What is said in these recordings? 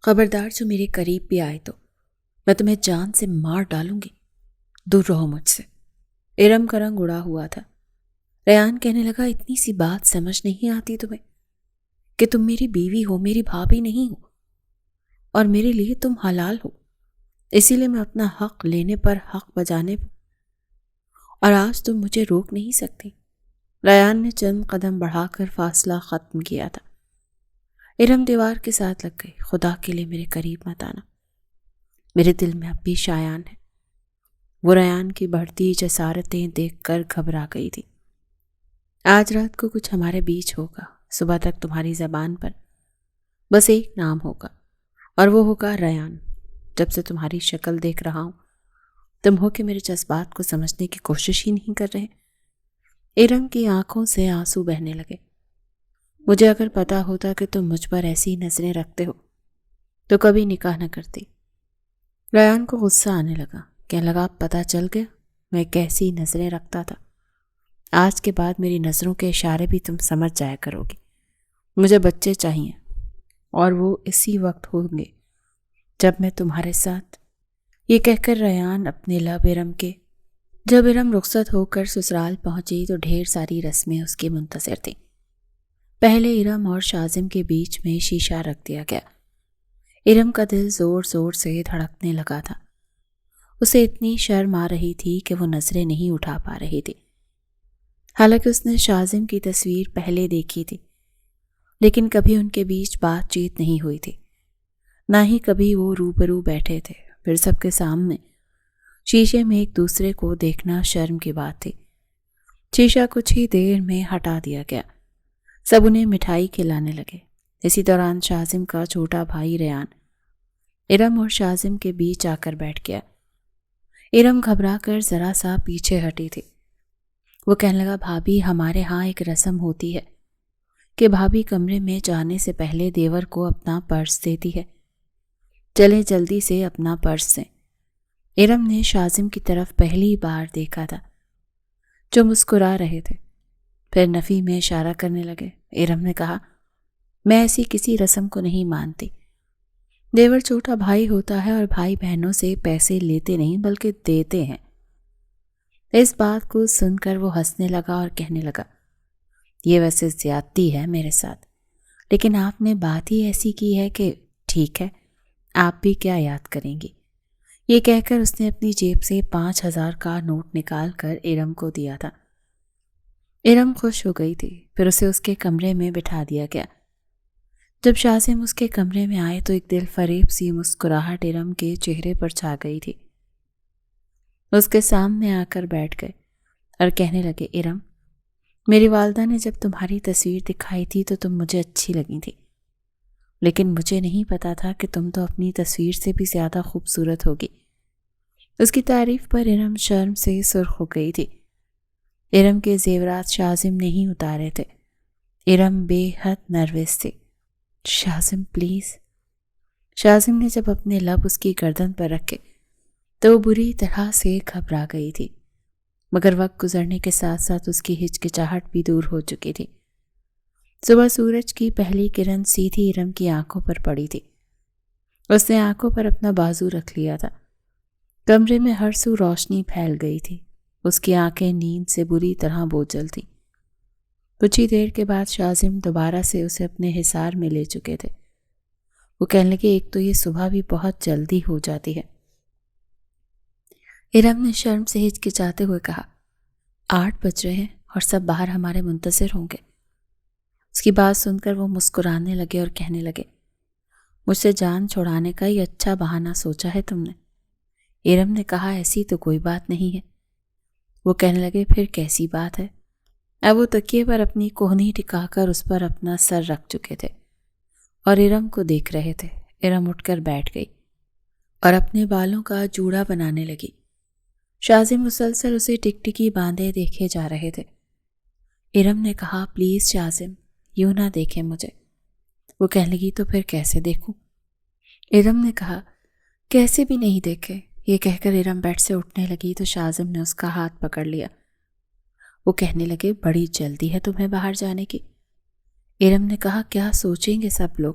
خبردار جو میرے قریب بھی آئے تو میں تمہیں جان سے مار ڈالوں گی، دور رہو مجھ سے۔ ارم کا رنگ اڑا ہوا تھا۔ ریان کہنے لگا، اتنی سی بات سمجھ نہیں آتی تمہیں کہ تم میری بیوی ہو، میری بھابھی نہیں ہو، اور میرے لیے تم حلال ہو، اسی لیے میں اپنا حق لینے پر حق بجانے پر، اور آج تم مجھے روک نہیں سکتی۔ ریان نے چند قدم بڑھا کر فاصلہ ختم کیا تھا۔ ارم دیوار کے ساتھ لگ گئی۔ خدا کے لیے میرے قریب مت آنا، میرے دل میں اب بھی شایان ہے۔ وہ ریان کی بڑھتی جسارتیں دیکھ کر گھبرا گئی تھی۔ آج رات کو کچھ ہمارے بیچ ہوگا، صبح تک تمہاری زبان پر بس ایک نام ہوگا، اور وہ ہوگا ریان۔ جب سے تمہاری شکل دیکھ رہا ہوں، تم ہو کہ میرے جذبات کو سمجھنے کی کوشش ہی نہیں کر رہے۔ ارم کی آنکھوں سے آنسو بہنے لگے۔ مجھے اگر پتا ہوتا کہ تم مجھ پر ایسی نظریں رکھتے ہو تو کبھی نکاح نہ کرتی۔ ریان کو غصہ آنے لگا، کہنے لگا، پتہ چل گیا میں کیسی نظریں رکھتا تھا۔ آج کے بعد میری نظروں کے اشارے بھی تم سمجھ جایا کرو گی۔ مجھے بچے چاہیے، اور وہ اسی وقت ہوں گے جب میں تمہارے ساتھ۔ یہ کہہ کر ریان اپنے لب ارم کے۔ جب ارم رخصت ہو کر سسرال پہنچی تو ڈھیر ساری رسمیں اس کی منتظر تھیں۔ پہلے ارم اور شازم کے بیچ میں شیشہ رکھ دیا گیا۔ ارم کا دل زور زور سے دھڑکنے لگا تھا۔ اسے اتنی شرم آ رہی تھی کہ وہ نظریں نہیں اٹھا پا رہی تھی۔ حالانکہ اس نے شازم کی تصویر پہلے دیکھی تھی، لیکن کبھی ان کے بیچ بات چیت نہیں ہوئی تھی، نہ ہی کبھی وہ روبرو بیٹھے تھے۔ پھر سب کے سامنے شیشے میں ایک دوسرے کو دیکھنا شرم کی بات تھی۔ شیشہ کچھ ہی دیر میں ہٹا دیا گیا۔ سب انہیں مٹھائی کھلانے لگے۔ اسی دوران شازم کا چھوٹا بھائی ریان ارم اور شازم کے بیچ آ کر بیٹھ گیا۔ ارم گھبرا کر ذرا سا پیچھے ہٹی تھی۔ وہ کہنے لگا، بھابھی، ہمارے ہاں ایک رسم ہوتی ہے کہ بھابھی کمرے میں جانے سے پہلے دیور کو اپنا پرس دیتی ہے۔ چلے جلدی سے اپنا پرس دیں۔ ارم نے شازم کی طرف پہلی بار دیکھا تھا، جو مسکرا رہے تھے، پھر نفی میں اشارہ کرنے لگے۔ ارم نے کہا، میں ایسی کسی رسم کو نہیں مانتی۔ دیور چھوٹا بھائی ہوتا ہے، اور بھائی بہنوں سے پیسے لیتے نہیں بلکہ دیتے ہیں۔ اس بات کو سن کر وہ ہنسنے لگا اور کہنے لگا، یہ ویسے زیادتی ہے میرے ساتھ، لیکن آپ نے بات ہی ایسی کی ہے کہ ٹھیک ہے، آپ بھی کیا یاد کریں گی۔ یہ کہہ کر اس نے اپنی جیب سے 5,000 کا نوٹ نکال کر ارم کو دیا تھا۔ ارم خوش ہو گئی تھی۔ پھر اسے اس کے کمرے میں بٹھا دیا گیا۔ جب شازم اس کے کمرے میں آئے تو ایک دل فریب سی مسکراہٹ ارم کے چہرے پر چھا گئی تھی۔ اس کے سامنے آ کر بیٹھ گئے اور کہنے لگے، ارم، میری والدہ نے جب تمہاری تصویر دکھائی تھی تو تم مجھے اچھی لگی تھی، لیکن مجھے نہیں پتا تھا کہ تم تو اپنی تصویر سے بھی زیادہ خوبصورت ہوگی۔ اس کی تعریف پر ارم شرم سے سرخ ہو گئی تھی۔ ارم کے زیورات شازم نہیں اتارے تھے۔ ارم بے حد نروس تھی۔ شازم پلیز۔ شازم نے جب اپنے لب اس کی گردن پر رکھے تو وہ بری طرح سے گھبرا گئی تھی، مگر وقت گزرنے کے ساتھ ساتھ اس کی ہچکچاہٹ بھی دور ہو چکی تھی۔ صبح سورج کی پہلی کرن سیدھی ارم کی آنکھوں پر پڑی تھی۔ اس نے آنکھوں پر اپنا بازو رکھ لیا تھا۔ کمرے میں ہر سو روشنی پھیل گئی تھی۔ اس کی آنکھیں نیند سے بری طرح بوجھل تھیں۔ کچھ ہی دیر کے بعد شازم دوبارہ سے اسے اپنے حصار میں لے چکے تھے۔ وہ کہنے لگے، ایک تو یہ صبح بھی بہت جلدی ہو جاتی ہے۔ ارم نے شرم سے ہچکچاتے ہوئے کہا، 8 بج رہے ہیں اور سب باہر ہمارے منتظر ہوں گے۔ اس کی بات سن کر وہ مسکرانے لگے اور کہنے لگے، مجھ سے جان چھڑانے کا یہ اچھا بہانہ سوچا ہے تم نے۔ ارم نے کہا، ایسی تو کوئی بات نہیں ہے۔ وہ کہنے لگے، پھر کیسی بات ہے؟ اب وہ تکیے پر اپنی کوہنی ٹکا کر اس پر اپنا سر رکھ چکے تھے اور ارم کو دیکھ رہے تھے۔ ارم اٹھ کر بیٹھ گئی اور اپنے بالوں کا جوڑا بنانے لگی۔ شازم مسلسل اسے ٹکٹکی باندھے دیکھے جا رہے تھے۔ ارم نے کہا، پلیز شازم، یوں نہ دیکھیں مجھے۔ وہ کہنے لگی، تو پھر کیسے دیکھوں؟ ارم نے کہا، کیسے بھی نہیں دیکھے۔ یہ کہہ کر ارم بیڈ سے اٹھنے لگی تو شازم نے اس کا ہاتھ پکڑ لیا۔ وہ کہنے لگے، بڑی جلدی ہے تمہیں باہر جانے کی۔ ارم نے کہا، کیا سوچیں گے سب لوگ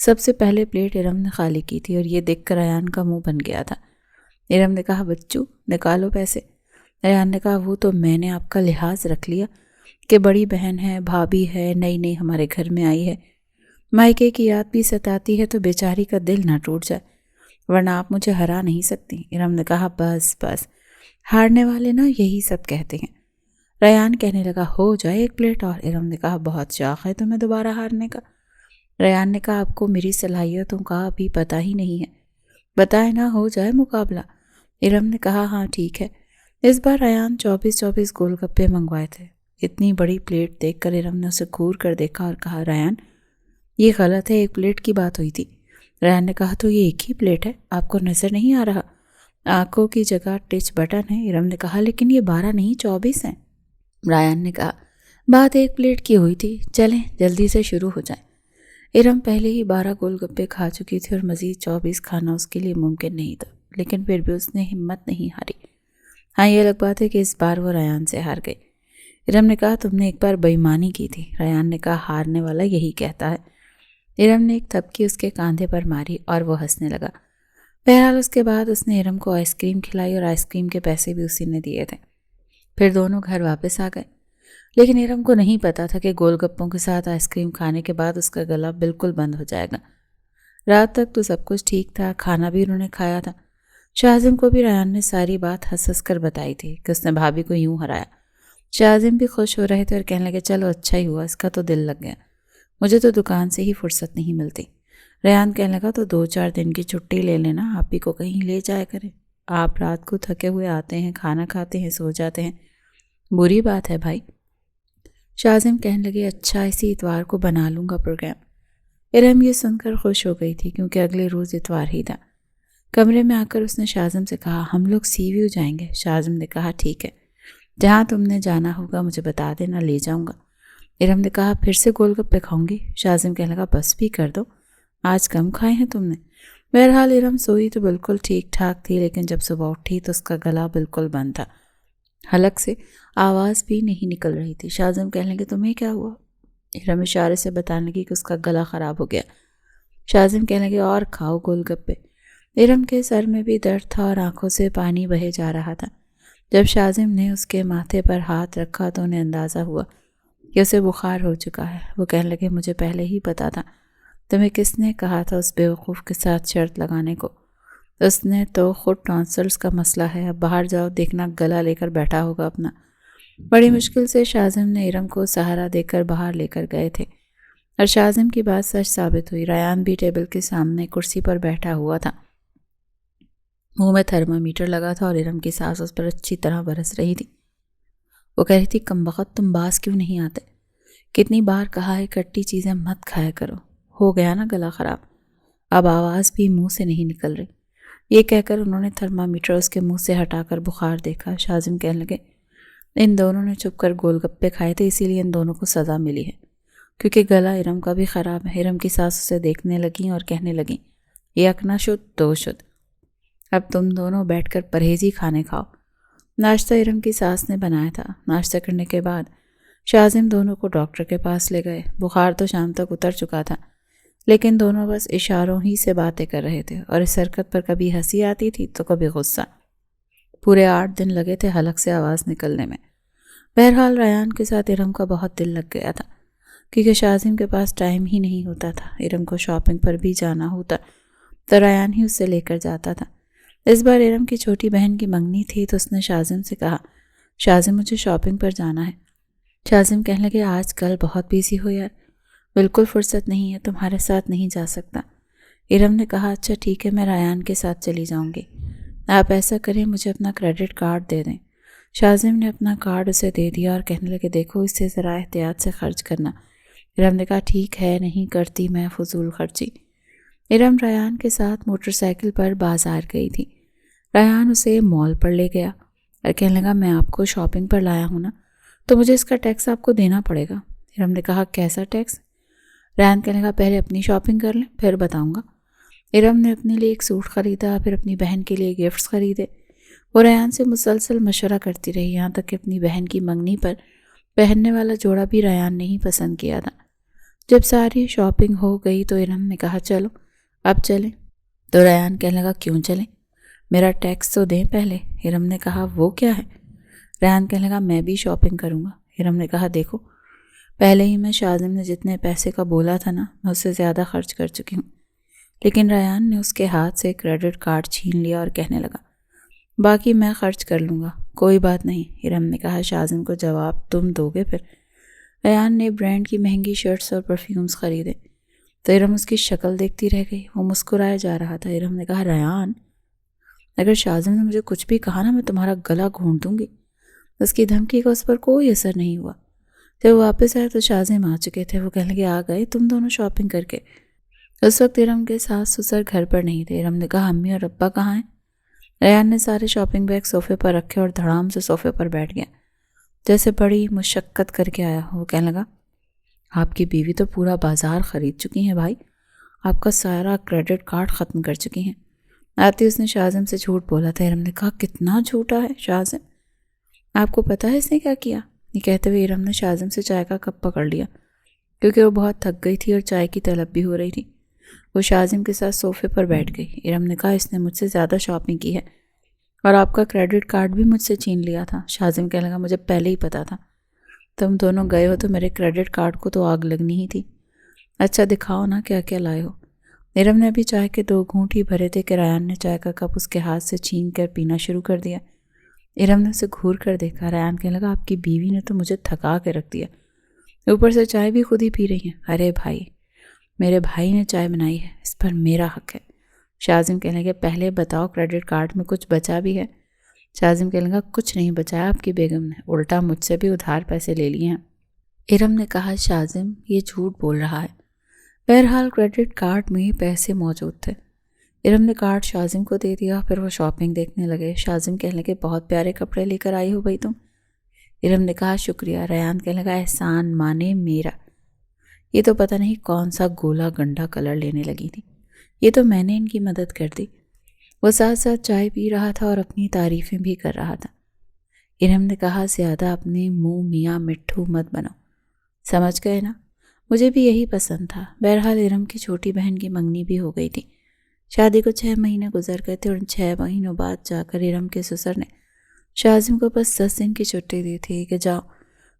سب سے پہلے پلیٹ ارم نے خالی کی تھی اور یہ دیکھ کر ریان کا منہ بن گیا تھا۔ ارم نے کہا بچو نکالو پیسے۔ ریان نے کہا وہ تو میں نے آپ کا لحاظ رکھ لیا کہ بڑی بہن ہے، بھابھی ہے، نئی نئی ہمارے گھر میں آئی ہے، مائکے کی یاد بھی ستاتی ہے تو بیچاری کا دل نہ ٹوٹ جائے، ورنہ آپ مجھے ہرا نہیں سکتی۔ ارم نے کہا بس بس، ہارنے والے نا یہی سب کہتے ہیں۔ ریان کہنے لگا ہو جائے ایک پلیٹ اور۔ ارم نے کہا بہت شوق ہے تمہیں دوبارہ ہارنے کا۔ ریان نے کہا آپ کو میری صلاحیتوں کا ابھی پتہ ہی نہیں ہے، بتائے نہ ہو جائے مقابلہ۔ ارم نے کہا ہاں ٹھیک ہے۔ اس بار ریان 24 گول گپے منگوائے تھے۔ اتنی بڑی پلیٹ دیکھ کر ارم نے اسے گھور کر دیکھا اور کہا ریان یہ غلط ہے، ایک پلیٹ کی بات ہوئی تھی۔ ریان نے کہا تو یہ ایک ہی پلیٹ ہے، آپ کو نظر نہیں آ رہا؟ آنکھوں کی جگہ ٹچ بٹن ہے۔ ارم نے کہا لیکن یہ 12 نہیں 24 ہیں۔ ریان نے کہا بات ایک پلیٹ کی ہوئی تھی، چلیں جلدی سے شروع ہو جائیں۔ ارم پہلے ہی 12 گول گپے کھا چکی تھی اور مزید 24 کھانا اس کے لیے ممکن نہیں تھا، لیکن پھر بھی اس نے ہمت نہیں ہاری۔ ہاں یہ الگ بات ہے کہ اس بار وہ ریان سے ہار گئی۔ ارم نے کہا تم نے ایک بار بے ایمانی کی تھی۔ ریان نے کہا ہارنے والا یہی کہتا ہے۔ ارم نے ایک تھپکی اس کے کاندھے پر ماری اور وہ ہنسنے لگا۔ بہرحال اس کے بعد اس نے ارم کو آئس کریم کھلائی اور آئس کریم کے پیسے بھی اسی نے دیے تھے۔ پھر دونوں گھر واپس آ گئے، لیکن ارم کو نہیں پتا تھا کہ گول گپوں کے ساتھ آئس کریم کھانے کے بعد اس کا گلا بالکل بند ہو جائے گا۔ رات تک تو سب کچھ ٹھیک تھا، کھانا بھی انہوں نے کھایا تھا۔ شاہزم کو بھی ریان نے ساری بات ہنس ہنس کر بتائی تھی کہ اس نے بھابھی کو یوں ہرایا۔ شاہزم بھی خوش ہو رہے تھے اور کہنے لگے چلو اچھا ہی ہوا، اس کا تو دل لگ گیا، مجھے تو دکان سے ہی فرصت نہیں ملتی۔ ریان کہنے لگا تو 2-4 دن کی چھٹی لے لینا، آپ ہی کو کہیں لے جایا کریں، آپ رات کو تھکے ہوئے آتے ہیں، کھانا کھاتے ہیں، سو جاتے ہیں، بری بات ہے بھائی۔ شاہزم کہنے لگے اچھا اسی اتوار کو بنا لوں گا پروگرام۔ ارم یہ سن کر خوش ہو گئی تھی کیونکہ اگلے روز اتوار ہی تھا۔ کمرے میں آ کر اس نے شاہزم سے کہا ہم لوگ سی ویو جائیں گے۔ شاہزم نے کہا ٹھیک ہے، جہاں تم نے جانا ہوگا مجھے بتا دینا، لے جاؤں گا۔ ارم نے کہا پھر سے گول گپے کھاؤں گی؟ شاہزم کہنے لگا بس بھی کر دو، آج کم کھائے ہیں تم نے۔ بہرحال ارم سوئی تو بالکل ٹھیک ٹھاک تھی، لیکن جب صبح اٹھی تو اس کا گلا بالکل بند تھا، حلق سے آواز بھی نہیں نکل رہی تھی۔ شاہزم کہنے لگے تمہیں کیا ہوا؟ ارم اشارے سے بتانے لگی کہ اس کا گلا خراب ہو گیا۔ شاہزم کہنے لگے اور کھاؤ گول گپے۔ ارم کے سر میں بھی درد تھا اور آنکھوں سے پانی بہے جا رہا تھا۔ جب شاہزم نے اس کے ماتھے پر ہاتھ رکھا تو انہیں اندازہ ہوا کہ اسے بخار ہو چکا ہے۔ وہ کہنے لگے مجھے پہلے ہی پتا تھا، تمہیں کس نے کہا تھا اس بیوقوف کے ساتھ شرط لگانے کو؟ اس نے تو خود ٹانسلز کا مسئلہ ہے، اب باہر جاؤ، دیکھنا گلا لے کر بیٹھا ہوگا اپنا۔ بڑی مشکل سے شاہزم نے ارم کو سہارا دے کر باہر لے کر گئے تھے اور شاہزم کی بات سچ ثابت ہوئی۔ ریان بھی ٹیبل کے سامنے کرسی پر بیٹھا ہوا تھا، منہ میں تھرمامیٹر لگا تھا اور ارم کی سانس اس پر اچھی طرح برس رہی تھی۔ وہ کہہ رہی تھی کمبخت تم باز کیوں نہیں آتے؟ کتنی بار کہا ہے کھٹی چیزیں مت کھایا کرو، ہو گیا نا گلا خراب، اب آواز بھی منہ سے نہیں نکل رہی۔ یہ کہہ کر انہوں نے تھرمامیٹر اس کے منہ سے ہٹا کر بخار دیکھا۔ شاہزم کہنے لگے ان دونوں نے چھپ کر گول گپے کھائے تھے، اسی لیے ان دونوں کو سزا ملی ہے، کیونکہ گلا ارم کا بھی خراب ہے۔ ارم کی ساس اسے دیکھنے لگیں اور کہنے لگیں یک نہ شد دو شد، اب تم دونوں بیٹھ کر پرہیزی کھانے کھاؤ۔ ناشتہ ارم کی ساس نے بنایا تھا۔ ناشتہ کرنے کے بعد شاہزم دونوں کو ڈاکٹر کے پاس لے گئے۔ بخار تو شام تک اتر چکا تھا، لیکن دونوں بس اشاروں ہی سے باتیں کر رہے تھے اور اس حرکت پر کبھی ہنسی آتی تھی تو کبھی غصہ۔ پورے 8 دن لگے تھے حلق سے آواز نکلنے میں۔ بہرحال ریان کے ساتھ ارم کا بہت دل لگ گیا تھا، کیونکہ شاہزم کے پاس ٹائم ہی نہیں ہوتا تھا۔ ارم کو شاپنگ پر بھی جانا ہوتا تو ریان ہی اسے لے کر جاتا تھا۔ اس بار ارم کی چھوٹی بہن کی منگنی تھی تو اس نے شاہزم سے کہا شاہزم مجھے شاپنگ پر جانا ہے۔ شاہزم کہنے لگے آج کل بہت بیزی ہو یار، بالکل فرصت نہیں ہے، تمہارے ساتھ نہیں جا سکتا۔ ارم نے کہا اچھا ٹھیک ہے، میں ریان کے ساتھ چلی جاؤں گی، آپ ایسا کریں مجھے اپنا کریڈٹ کارڈ دے دیں۔ شاہزم نے اپنا کارڈ اسے دے دیا اور کہنے لگے دیکھو اس سے ذرا احتیاط سے خرچ کرنا۔ ارم نے کہا ٹھیک ہے، نہیں کرتی میں فضول خرچی۔ ارم ریان کے ساتھ موٹر سائیکل پر بازار گئی تھی۔ ریان اسے مال پر لے گیا اور کہنے لگا میں آپ کو شاپنگ پر لایا ہوں نا، تو مجھے اس کا ٹیکس آپ کو دینا پڑے گا۔ ارم نے کہا کیسا ٹیکس؟ ریان کہنے لگا پہلے اپنی شاپنگ کر لیں پھر بتاؤں گا۔ ارم نے اپنے لیے ایک سوٹ خریدا، پھر اپنی بہن کے لیے گفٹس خریدے۔ وہ ریان سے مسلسل مشورہ کرتی رہی، یہاں تک کہ اپنی بہن کی منگنی پر پہننے والا جوڑا بھی ریان نے ہی پسند کیا تھا۔ جب ساری شاپنگ ہو گئی تو ارم نے کہا چلو اب چلیں۔ تو ریان کہنے لگا کیوں چلیں؟ میرا ٹیکس تو دیں پہلے۔ ارم نے کہا وہ کیا ہے؟ ریان کہنے لگا میں بھی شاپنگ کروں گا۔ ارم نے کہا دیکھو پہلے ہی میں شاذم نے جتنے پیسے کا بولا تھا نا میں اس سے زیادہ خرچ کر چکی ہوں۔ لیکن ریان نے اس کے ہاتھ سے کریڈٹ کارڈ چھین لیا اور کہنے لگا باقی میں خرچ کر لوں گا، کوئی بات نہیں۔ ارم نے کہا شاذم کو جواب تم دو گے پھر؟ ریان نے برانڈ کی مہنگی شرٹس اور پرفیومز خریدے تو ارم اس کی شکل دیکھتی رہ گئی۔ وہ مسکرائے جا رہا تھا۔ ارم نے کہا ریان اگر شاذم نے مجھے کچھ بھی کہا نا میں تمہارا گلا گھونٹ دوں گی۔ اس کی دھمکی کا اس پر کوئی اثر نہیں ہوا۔ جب وہ واپس آئے تو شاذم آ چکے تھے۔ وہ کہنے لگے آ گئے تم دونوں شاپنگ کر کے؟ اس وقت ارم کے ساس سسر گھر پر نہیں تھے۔ ارم نے کہا امی اور ابا کہاں ہیں؟ ریان نے سارے شاپنگ بیگ صوفے پر رکھے اور دھڑام سے صوفے پر بیٹھ گیا جیسے بڑی مشقت کر کے آیا۔ وہ کہنے لگا آپ کی بیوی تو پورا بازار خرید چکی ہیں بھائی، آپ کا سارا کریڈٹ کارڈ ختم کر چکی ہیں۔ آتی اس نے شاذم سے جھوٹ بولا تھا۔ ارم نے کہا کتنا جھوٹا ہے شاذم، آپ کو پتہ ہے اس نے کیا کیا؟ یہ کہتے ہوئے ارم نے شاذم سے چائے کا کپ پکڑ لیا کیونکہ وہ بہت تھک گئی تھی اور چائے کی طلب بھی ہو رہی تھی۔ وہ شاذم کے ساتھ صوفے پر بیٹھ گئی۔ ارم نے کہا اس نے مجھ سے زیادہ شاپنگ کی ہے اور آپ کا کریڈٹ کارڈ بھی مجھ سے چھین لیا تھا۔ شاذم کہنے لگا مجھے پہلے ہی پتا تھا، تم دونوں گئے ہو تو میرے کریڈٹ کارڈ کو تو آگ لگنی ہی تھی۔ اچھا دکھاؤ نا کیا کیا لائے ہو۔ ارم نے ابھی چائے کے 2 گھونٹ ہی بھرے تھے کہ ریان نے چائے کا کپ اس کے ہاتھ سے چھین کر پینا شروع کر دیا۔ ارم نے اسے گھور کر دیکھا۔ ریان کہنے لگا آپ کی بیوی نے تو مجھے تھکا کے رکھ دیا، اوپر سے چائے بھی خود ہی پی رہی ہیں۔ ارے بھائی میرے بھائی نے چائے بنائی ہے، اس پر میرا حق ہے۔ شاذم کہنے لگے پہلے بتاؤ کریڈٹ کارڈ میں کچھ بچا بھی ہے؟ شاذم کہنے لگا کچھ نہیں بچایا آپ کی بیگم نے، الٹا مجھ سے بھی ادھار پیسے لے لیے ہیں۔ ارم نے کہا شاذم یہ جھوٹ بول رہا ہے، بہرحال کریڈٹ کارڈ میں پیسے موجود تھے۔ ارم نے کارڈ شاذم کو دے دیا، پھر وہ شاپنگ دیکھنے لگے۔ شاذم کہنے لگے بہت پیارے کپڑے لے کر آئی ہو بھائی تم۔ ارم نے کہا شکریہ۔ ریان کہنے لگا احسان مانے میرا، یہ تو پتہ نہیں کون سا گولا گنڈا کلر لینے لگی تھی، یہ تو میں نے ان کی مدد کر دی۔ وہ ساتھ ساتھ چائے پی رہا تھا اور اپنی تعریفیں بھی کر رہا تھا۔ ارم نے کہا زیادہ اپنے منہ میاں مٹھو مت بنو، سمجھ گئے نا؟ مجھے بھی یہی پسند تھا۔ بہرحال ارم کی چھوٹی بہن کی منگنی بھی ہو گئی تھی۔ شادی کو 6 مہینے گزر گئے تھے اور ان 6 مہینوں بعد جا کر ارم کے سسر نے شاذم کو بس 10 دن کی چھٹی دی تھی کہ جاؤ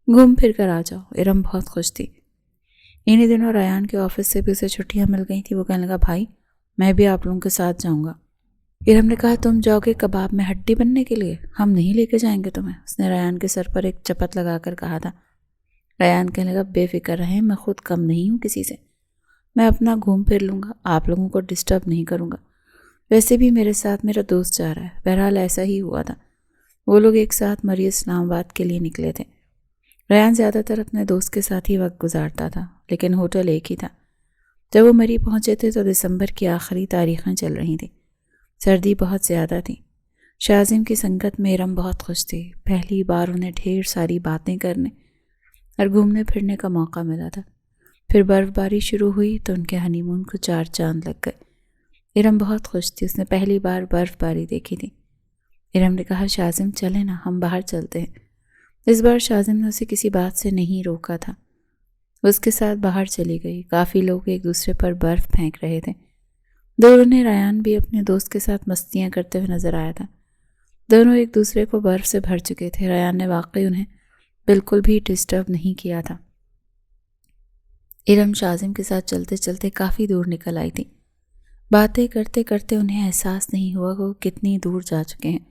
گھوم پھر کر آ جاؤ۔ ارم بہت خوش تھی۔ انہی دنوں ریان کے آفس سے بھی اسے چھٹیاں مل گئی تھی۔ وہ کہنے لگا بھائی میں بھی آپ لوگوں کے ساتھ جاؤں گا۔ ارم نے کہا تم جاؤ گے کباب میں ہڈی بننے کے لیے؟ ہم نہیں لے کے جائیں گے تمہیں۔ اس نے ریان کے سر پر ایک چپت لگا کر کہا تھا۔ ریان کہنے لگا بے فکر رہیں، میں خود کم نہیں ہوں کسی سے، میں اپنا گھوم پھر لوں گا، آپ لوگوں کو ڈسٹرب نہیں کروں گا۔ ویسے بھی میرے ساتھ میرا دوست جا رہا ہے۔ بہرحال ایسا ہی ہوا تھا، وہ لوگ ایک ساتھ مری اسلام آباد کے لیے نکلے تھے۔ ریان زیادہ تر اپنے دوست کے ساتھ ہی وقت گزارتا تھا، لیکن ہوٹل ایک ہی تھا۔ جب وہ مری پہنچے تھے تو دسمبر کی آخری تاریخیں چل رہی تھیں، سردی بہت زیادہ تھی۔ شاذم کی سنگت میں ارم بہت خوش تھی۔ پہلی بار انہیں ڈھیر ساری باتیں کرنے اور گھومنے پھرنے کا موقع ملا تھا۔ پھر برف باری شروع ہوئی تو ان کے ہنی مون کو 4 چاند لگ گئے۔ ارم بہت خوش تھی، اس نے پہلی بار برف باری دیکھی تھی۔ ارم نے کہا شاذم چلیں نا، ہم باہر چلتے ہیں۔ اس بار شاذم نے اسے کسی بات سے نہیں روکا تھا، وہ اس کے ساتھ باہر چلی گئی۔ کافی لوگ ایک دوسرے پر برف پھینک رہے تھے۔ دونوں نے ریان بھی اپنے دوست کے ساتھ مستیاں کرتے ہوئے نظر آیا تھا۔ دونوں ایک دوسرے کو برف سے بھر چکے تھے۔ ریان نے واقعی انہیں بالکل بھی ڈسٹرب نہیں کیا تھا۔ ارم شاذم کے ساتھ چلتے چلتے کافی دور نکل آئی تھی۔ باتیں کرتے کرتے انہیں احساس نہیں ہوا کہ وہ کتنی دور جا چکے ہیں۔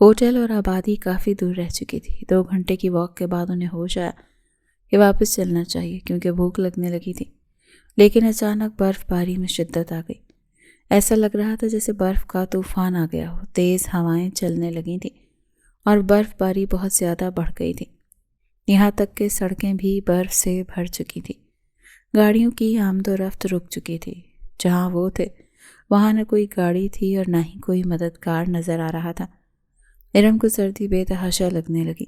ہوٹل اور آبادی کافی دور رہ چکی تھی۔ 2 گھنٹے کی واک کے بعد انہیں ہوش آیا کہ واپس چلنا چاہیے کیونکہ بھوک لگنے لگی تھی۔ لیکن اچانک برف باری میں شدت آ گئی۔ ایسا لگ رہا تھا جیسے برف کا طوفان آ گیا ہو۔ تیز ہوائیں چلنے لگی تھیں اور برف باری بہت زیادہ بڑھ گئی تھی، یہاں تک کہ سڑکیں بھی برف سے بھر چکی تھی۔ گاڑیوں کی آمد و رفت رک چکی تھی۔ جہاں وہ تھے وہاں نہ کوئی گاڑی تھی اور نہ ہی کوئی مددگار نظر آ رہا تھا۔ ارم کو سردی بے تحاشا لگنے لگی۔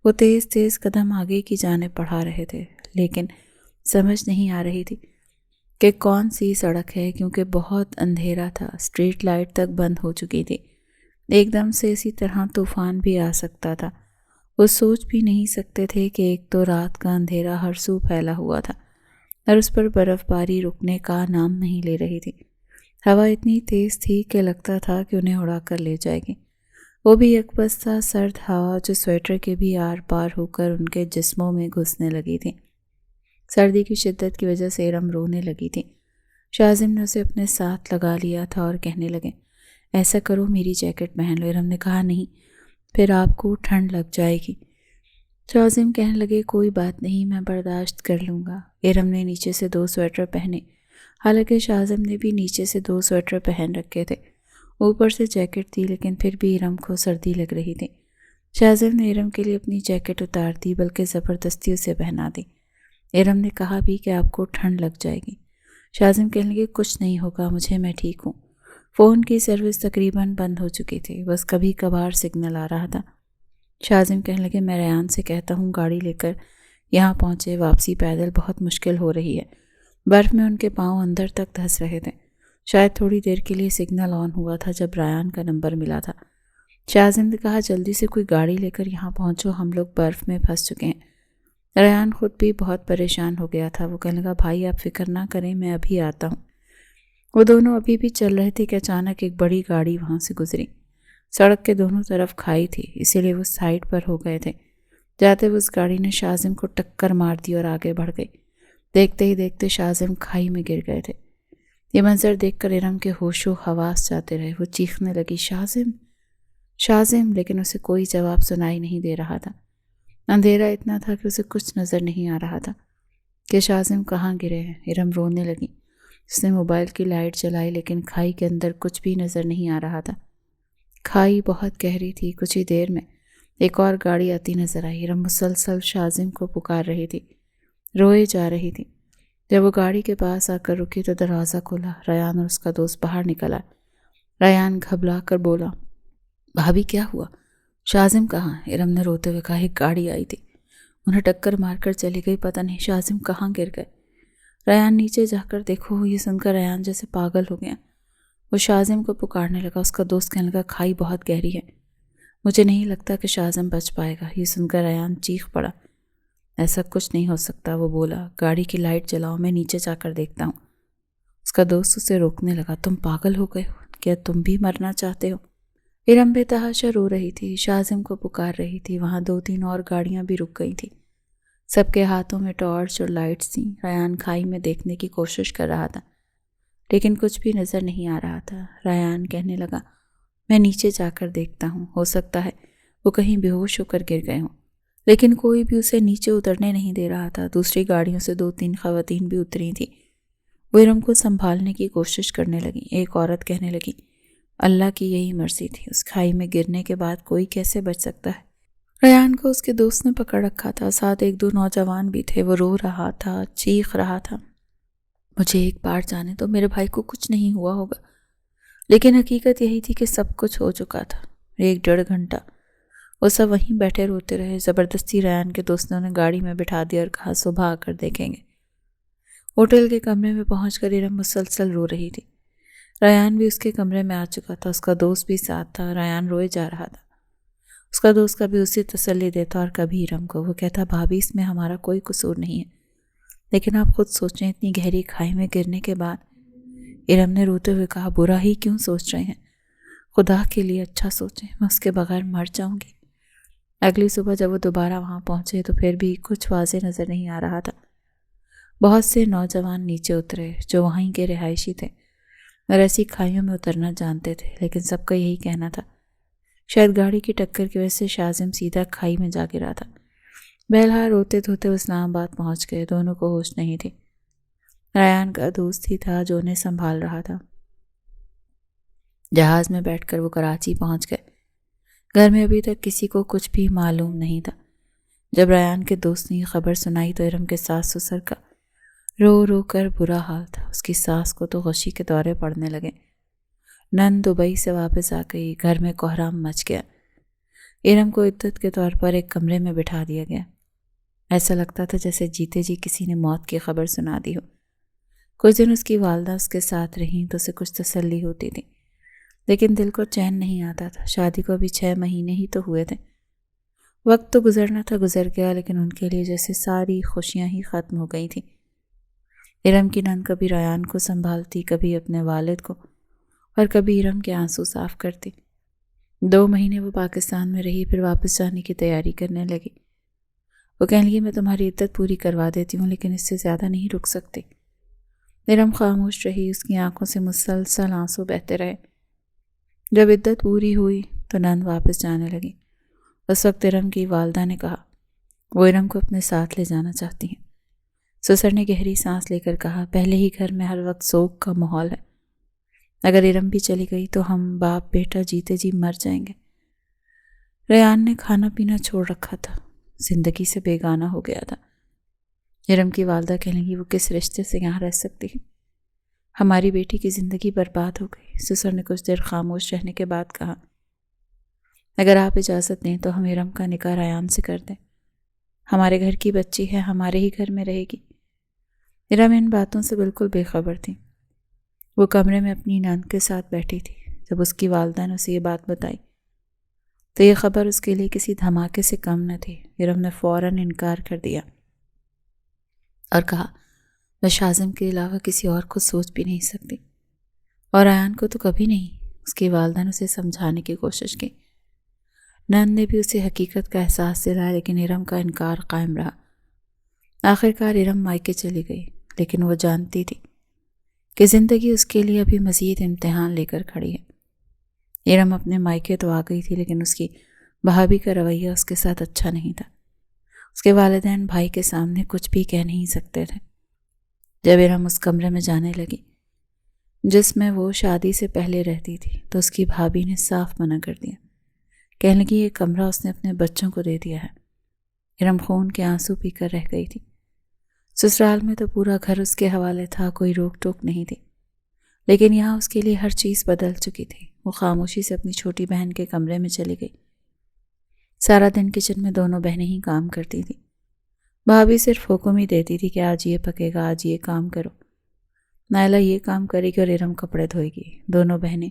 وہ تیز تیز قدم آگے کی جانب بڑھا رہے تھے، لیکن سمجھ نہیں آ رہی تھی کہ کون سی سڑک ہے کیونکہ بہت اندھیرا تھا۔ اسٹریٹ لائٹ تک بند ہو چکی تھی۔ ایک دم سے اسی طرح طوفان بھی آ سکتا تھا۔ وہ سوچ بھی نہیں سکتے تھے کہ ایک تو رات کا اندھیرا ہر سو پھیلا ہوا تھا اور اس پر برف باری رکنے کا نام نہیں لے رہی تھی۔ ہوا اتنی تیز تھی کہ لگتا تھا کہ انہیں اڑا کر لے جائے گی۔ وہ بھی یکبستہ سرد ہوا جو سویٹر کے بھی آر پار ہو کر ان کے جسموں میں گھسنے لگی تھی۔ سردی کی شدت کی وجہ سے ارم رونے لگی تھی۔ شاہزم نے اسے اپنے ساتھ لگا لیا تھا اور کہنے لگے، ایسا کرو میری جیکٹ پہن لو۔ ارم نے کہا، نہیں، پھر آپ کو ٹھنڈ لگ جائے گی۔ شاہزم کہنے لگے، کوئی بات نہیں، میں برداشت کر لوں گا۔ ارم نے نیچے سے 2 سویٹر پہنے، حالانکہ شاہزم نے بھی نیچے سے 2 سویٹر پہن رکھے تھے، اوپر سے جیکٹ تھی، لیکن پھر بھی ارم کو سردی لگ رہی تھی۔ شاہزم نے ارم کے لیے اپنی جیکٹ اتار دی، بلکہ زبردستی اسے پہنا دی۔ ارم نے کہا بھی کہ آپ کو ٹھنڈ لگ جائے گی۔ شاہزم کہنے لگے، کچھ نہیں ہوگا مجھے، میں ٹھیک ہوں۔ فون کی سروس تقریباً بند ہو چکی تھی، بس کبھی کبھار سگنل آ رہا تھا۔ شاہزم کہنے لگے، میں ریان سے کہتا ہوں گاڑی لے کر یہاں پہنچے، واپسی پیدل بہت مشکل ہو رہی ہے۔ برف میں ان کے پاؤں اندر تک دھس رہے تھے۔ شاید تھوڑی دیر کے لیے سگنل آن ہوا تھا جب ریان کا نمبر ملا تھا۔ شاہزم نے کہا، جلدی سے کوئی گاڑی لے کر یہاں پہنچو، ہم لوگ برف میں پھنس چکے ہیں۔ ریان خود بھی بہت پریشان ہو گیا تھا۔ وہ کہنے لگا، بھائی آپ فکر نہ کریں، میں ابھی آتا ہوں۔ وہ دونوں ابھی بھی چل رہے تھے کہ اچانک ایک بڑی گاڑی وہاں سے گزری۔ سڑک کے دونوں طرف کھائی تھی، اسی لیے وہ سائڈ پر ہو گئے تھے۔ جاتے ہوئے اس گاڑی نے شاہزم کو ٹکر مار دی اور آگے بڑھ گئی۔ دیکھتے ہی دیکھتے شاہزم کھائی میں گر گئے تھے۔ یہ منظر دیکھ کر ارم کے ہوش و حواس جاتے رہے۔ وہ چیخنے لگی، شاہزم، شاہزم، لیکن اسے کوئی جواب سنائی نہیں دے رہا تھا۔ اندھیرا اتنا تھا کہ اسے کچھ نظر نہیں آ رہا تھا کہ شاہزم کہاں گرے ہیں۔ ارم رونے لگی۔ اس نے موبائل کی لائٹ جلائی، لیکن کھائی کے اندر کچھ بھی نظر نہیں آ رہا تھا۔ کھائی بہت گہری تھی۔ کچھ ہی دیر میں ایک اور گاڑی آتی نظر آئی۔ ارم مسلسل شاہزم کو پکار رہی تھی، روئے جا رہی تھی۔ جب وہ گاڑی کے پاس آ کر رکی تو دروازہ کھلا۔ ریان اور اس کا دوست باہر نکلا۔ ریان گھبرا کر بولا، بھابھی کیا ہوا؟ شاہزم کہاں؟ ارم نے روتے ہوئے کہا، ایک گاڑی آئی تھی، انہیں ٹکر مار کر چلی گئی، پتہ نہیں شاہزم کہاں گر گئے۔ ریان، نیچے جا کر دیکھو۔ یہ سن کر ریان جیسے پاگل ہو گیا۔ وہ شاہزم کو پکارنے لگا۔ اس کا دوست کہنے لگا، کھائی بہت گہری ہے، مجھے نہیں لگتا کہ شاہزم بچ پائے گا۔ یہ سن کر ریان چیخ پڑا، ایسا کچھ نہیں ہو سکتا۔ وہ بولا، گاڑی کی لائٹ جلاؤ، میں نیچے جا کر دیکھتا ہوں۔ اس کا دوست اسے روکنے لگا، تم پاگل ہو گئے ہو کیا؟ تم بھی مرنا چاہتے ہو؟ ارم بے تحاشا رو رہی تھی، شاہزم کو پکار رہی تھی۔ وہاں 2-3 اور گاڑیاں بھی رک گئی تھیں، سب کے ہاتھوں میں ٹارچ اور لائٹس تھیں۔ ریان کھائی میں دیکھنے کی کوشش کر رہا تھا، لیکن کچھ بھی نظر نہیں آ رہا تھا۔ ریان کہنے لگا، میں نیچے جا کر دیکھتا ہوں، ہو سکتا ہے وہ کہیں بے ہوش ہو کر گر گئے ہوں۔ لیکن کوئی بھی اسے نیچے اترنے نہیں دے رہا تھا۔ دوسری گاڑیوں سے 2-3 خواتین بھی اتری تھیں۔ وہ ارم کو سنبھالنے کی کوشش کرنے لگی۔ ایک عورت کہنے لگی، اللہ کی یہی مرضی تھی، اس کھائی میں گرنے کے بعد کوئی کیسے بچ سکتا ہے؟ ریان کو اس کے دوست نے پکڑ رکھا تھا، ساتھ 1-2 نوجوان بھی تھے۔ وہ رو رہا تھا، چیخ رہا تھا، مجھے ایک بار جانے تو میرے بھائی کو کچھ نہیں ہوا ہوگا۔ لیکن حقیقت یہی تھی کہ سب کچھ ہو چکا تھا۔ 1-1.5 گھنٹہ وہ سب وہیں بیٹھے روتے رہے۔ زبردستی ریان کے دوست نے انہیں گاڑی میں بٹھا دیا اور کہا، صبح آ کر دیکھیں گے۔ ہوٹل کے کمرے میں پہنچ کر ارم مسلسل رو رہی تھی۔ ریان بھی اس کے کمرے میں آ چکا تھا، اس کا دوست بھی ساتھ تھا۔ ریان روئے جا رہا تھا۔ اس کا دوست کبھی اسے تسلی دیتا اور کبھی ارم کو۔ وہ کہتا، بھابھی اس میں ہمارا کوئی قصور نہیں ہے، لیکن آپ خود سوچیں، اتنی گہری کھائی میں گرنے کے بعد۔ ارم نے روتے ہوئے کہا، برا ہی کیوں سوچ رہے ہیں؟ خدا کے لیے اچھا سوچیں، میں اس کے بغیر مر جاؤں گی۔ اگلی صبح جب وہ دوبارہ وہاں پہنچے تو پھر بھی کچھ واضح نظر نہیں آ رہا تھا۔ بہت سے نوجوان نیچے اترے جو وہیں کے رہائشی تھے اور ایسی کھائیوں میں اترنا جانتے تھے، لیکن سب کا یہی کہنا تھا شاید گاڑی کی ٹکر کی وجہ سے شاہزم سیدھا کھائی میں جا گرا تھا۔ بہرحال روتے دھوتے اسلام آباد پہنچ گئے۔ دونوں کو ہوش نہیں تھی۔ ریان کا دوست ہی تھا جو انہیں سنبھال رہا تھا۔ جہاز میں بیٹھ کر وہ کراچی پہنچ گئے۔ گھر میں ابھی تک کسی کو کچھ بھی معلوم نہیں تھا۔ جب ریان کے دوست نے یہ خبر سنائی تو ارم کے ساس سسر کا رو رو کر برا حال تھا۔ اس کی ساس کو تو غشی کے دورے پڑنے لگے۔ نند دبئی سے واپس آ گئی، گھر میں کوہرام مچ گیا۔ ارم کو عدت کے طور پر ایک کمرے میں بٹھا دیا گیا۔ ایسا لگتا تھا جیسے جیتے جی کسی نے موت کی خبر سنا دی ہو۔ کچھ دن اس کی والدہ اس کے ساتھ رہیں تو اسے کچھ تسلی ہوتی تھی، لیکن دل کو چین نہیں آتا تھا۔ شادی کو ابھی 6 مہینے ہی تو ہوئے تھے۔ وقت تو گزرنا تھا گزر گیا، لیکن ان کے لیے جیسے ساری خوشیاں ہی ختم ہو گئی تھیں۔ ارم کی نند کبھی ریان کو سنبھالتی، کبھی اپنے والد کو، اور کبھی ارم کے آنسو صاف کرتی۔ 2 مہینے وہ پاکستان میں رہی، پھر واپس جانے کی تیاری کرنے لگی۔ وہ کہنے لگی میں تمہاری عدت پوری کروا دیتی ہوں، لیکن اس سے زیادہ نہیں رک سکتی۔ ارم خاموش رہی، اس کی آنکھوں سے مسلسل آنسو بہتے رہے۔ جب عدت پوری ہوئی تو نند واپس جانے لگی۔ اس وقت ارم کی والدہ نے کہا وہ ارم کو اپنے ساتھ لے جانا چاہتی ہیں۔ سسر نے گہری سانس لے کر کہا پہلے ہی گھر میں ہر وقت سوگ کا ماحول ہے، اگر ارم بھی چلی گئی تو ہم باپ بیٹا جیتے جی مر جائیں گے۔ ریان نے کھانا پینا چھوڑ رکھا تھا، زندگی سے بیگانہ ہو گیا تھا۔ ارم کی والدہ کہنے لگی وہ کس رشتے سے یہاں رہ سکتی ہے، ہماری بیٹی کی زندگی برباد ہو گئی۔ سسر نے کچھ دیر خاموش رہنے کے بعد کہا اگر آپ اجازت دیں تو ہم ارم کا نکاح ریان سے کر دیں، ہمارے گھر کی بچی ہے، ہمارے ہی گھر میں رہے گی۔ ارم ان باتوں سے بالکل بے خبر تھی۔ وہ کمرے میں اپنی نند کے ساتھ بیٹھی تھی۔ جب اس کی والدہ نے اسے یہ بات بتائی تو یہ خبر اس کے لیے کسی دھماکے سے کم نہ تھی۔ ارم نے فوراً انکار کر دیا اور کہا میں شازم کے علاوہ کسی اور کو سوچ بھی نہیں سکتی، اور ایان کو تو کبھی نہیں۔ اس کی والدہ نے اسے سمجھانے کی کوشش کی، نند نے بھی اسے حقیقت کا احساس دلایا، لیکن ارم کا انکار قائم رہا۔ آخرکار ارم مائکے چلی گئی، لیکن وہ جانتی تھی کہ زندگی اس کے لیے ابھی مزید امتحان لے کر کھڑی ہے۔ ارم اپنے مائکے تو آ گئی تھی، لیکن اس کی بھابھی کا رویہ اس کے ساتھ اچھا نہیں تھا۔ اس کے والدین بھائی کے سامنے کچھ بھی کہہ نہیں سکتے تھے۔ جب ارم اس کمرے میں جانے لگی جس میں وہ شادی سے پہلے رہتی تھی تو اس کی بھابھی نے صاف منع کر دیا، کہنے لگی یہ کمرہ اس نے اپنے بچوں کو دے دیا ہے۔ ارم خون کے آنسو پی کر رہ گئی تھی۔ سسرال میں تو پورا گھر اس کے حوالے تھا، کوئی روک ٹوک نہیں تھی، لیکن یہاں اس کے لیے ہر چیز بدل چکی تھی۔ وہ خاموشی سے اپنی چھوٹی بہن کے کمرے میں چلی گئی۔ سارا دن کچن میں دونوں بہنیں ہی کام کرتی تھیں۔ بھابھی صرف حکم ہی دیتی تھی کہ آج یہ پکے گا، آج یہ کام کرو۔ نائلہ یہ کام کرے گی اور ارم کپڑے دھوئے گی۔ دونوں بہنیں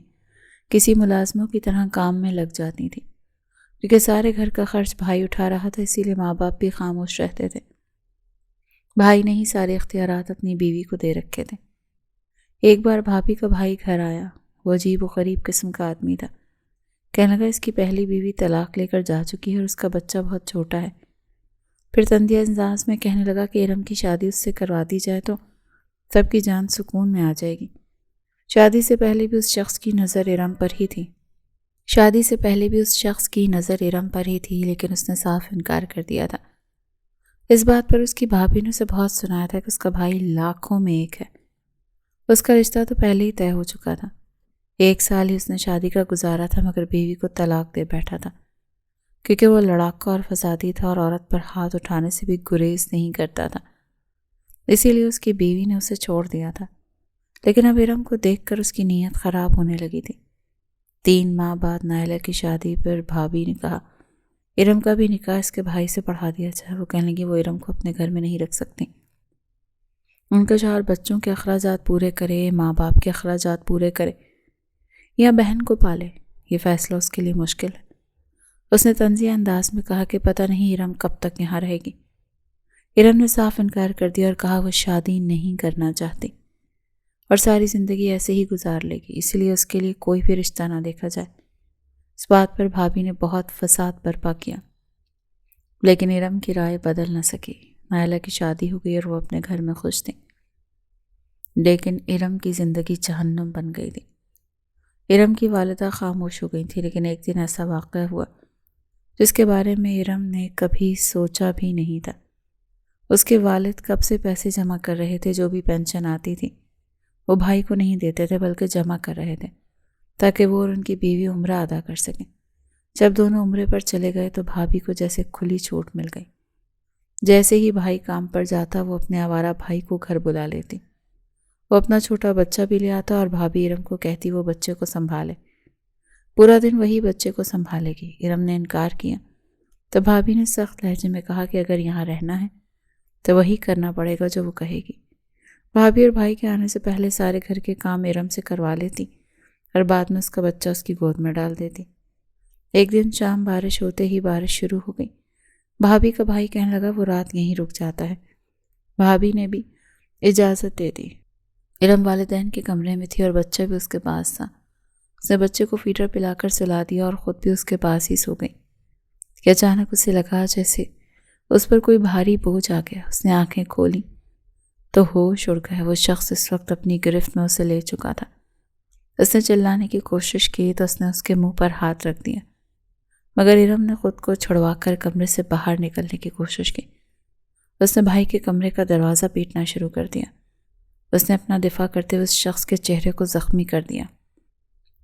کسی ملازموں کی طرح کام میں لگ جاتی تھیں، کیونکہ سارے گھر کا خرچ بھائی اٹھا رہا تھا، اسی لیے ماں باپ بھی خاموش رہتے تھے۔ بھائی نے ہی سارے اختیارات اپنی بیوی کو دے رکھے تھے۔ ایک بار بھابھی کا بھائی گھر آیا۔ وہ عجیب و غریب قسم کا آدمی تھا۔ کہنے لگا اس کی پہلی بیوی طلاق لے کر جا چکی ہے اور اس کا بچہ بہت چھوٹا ہے۔ پھر تندیہ انداز میں کہنے لگا کہ ارم کی شادی اس سے کروا دی جائے تو سب کی جان سکون میں آ جائے گی۔ شادی سے پہلے بھی اس شخص کی نظر ارم پر ہی تھی، لیکن اس نے صاف انکار کر دیا تھا۔ اس بات پر اس کی بھابھی نے اسے بہت سنایا تھا کہ اس کا بھائی لاکھوں میں ایک ہے۔ اس کا رشتہ تو پہلے ہی طے ہو چکا تھا۔ 1 سال ہی اس نے شادی کا گزارا تھا، مگر بیوی کو طلاق دے بیٹھا تھا، کیونکہ وہ لڑاکا اور فسادی تھا اور عورت پر ہاتھ اٹھانے سے بھی گریز نہیں کرتا تھا۔ اسی لیے اس کی بیوی نے اسے چھوڑ دیا تھا۔ لیکن اب ارم کو دیکھ کر اس کی نیت خراب ہونے لگی تھی۔ 3 ماہ بعد نائلہ کی شادی پر بھابھی نے کہا ارم کا بھی نکاح اس کے بھائی سے پڑھا دیا جائے۔ وہ کہنے لگی وہ ارم کو اپنے گھر میں نہیں رکھ سکتی۔ ان کا شوہر بچوں کے اخراجات پورے کرے، ماں باپ کے اخراجات پورے کرے یا بہن کو پالے، یہ فیصلہ اس کے لیے مشکل ہے۔ اس نے طنزیہ انداز میں کہا کہ پتہ نہیں ارم کب تک یہاں رہے گی۔ ارم نے صاف انکار کر دیا اور کہا وہ شادی نہیں کرنا چاہتی اور ساری زندگی ایسے ہی گزار لے گی، اس لیے اس کے لیے کوئی بھی رشتہ نہ دیکھا جائے۔ اس بات پر بھابھی نے بہت فساد برپا کیا، لیکن ارم کی رائے بدل نہ سکی۔ نائلہ کی شادی ہو گئی اور وہ اپنے گھر میں خوش تھی، لیکن ارم کی زندگی جہنم بن گئی تھی۔ ارم کی والدہ خاموش ہو گئی تھی، لیکن ایک دن ایسا واقعہ ہوا جس کے بارے میں ارم نے کبھی سوچا بھی نہیں تھا۔ اس کے والد کب سے پیسے جمع کر رہے تھے، جو بھی پینشن آتی تھی وہ بھائی کو نہیں دیتے تھے بلکہ جمع کر رہے تھے تاکہ وہ اور ان کی بیوی عمرہ ادا کر سکیں۔ جب دونوں عمرے پر چلے گئے تو بھابھی کو جیسے کھلی چھوٹ مل گئی۔ جیسے ہی بھائی کام پر جاتا وہ اپنے آوارہ بھائی کو گھر بلا لیتی۔ وہ اپنا چھوٹا بچہ بھی لے آتا اور بھابھی ارم کو کہتی وہ بچے کو سنبھالے، پورا دن وہی بچے کو سنبھالے گی۔ ارم نے انکار کیا تو بھابھی نے سخت لہجے میں کہا کہ اگر یہاں رہنا ہے تو وہی کرنا پڑے گا جو وہ کہے گی۔ بھابھی اور بھائی کے آنے سے پہلے سارے گھر کے کام ارم سے کروا لیتی اور بعد میں اس کا بچہ اس کی گود میں ڈال دیتی۔ ایک دن شام بارش ہوتے ہی بارش شروع ہو گئی۔ بھابھی کا بھائی کہنے لگا وہ رات یہیں رک جاتا ہے۔ بھابھی نے بھی اجازت دے دی۔ ارم والدین کے کمرے میں تھی اور بچہ بھی اس کے پاس تھا۔ اس نے بچے کو فیڈر پلا کر سلا دیا اور خود بھی اس کے پاس ہی سو گئی کہ اچانک اسے لگا جیسے اس پر کوئی بھاری بوجھ آ گیا۔ اس نے آنکھیں کھولی تو ہوش اڑ گئے۔ وہ شخص اس وقت اپنی گرفت میں اسے لے چکا تھا۔ اس نے چلانے کی کوشش کی تو اس نے اس کے منہ پر ہاتھ رکھ دیا، مگر ارم نے خود کو چھڑوا کر کمرے سے باہر نکلنے کی کوشش کی۔ اس نے بھائی کے کمرے کا دروازہ پیٹنا شروع کر دیا۔ اس نے اپنا دفاع کرتے ہوئے اس شخص کے چہرے کو زخمی کر دیا۔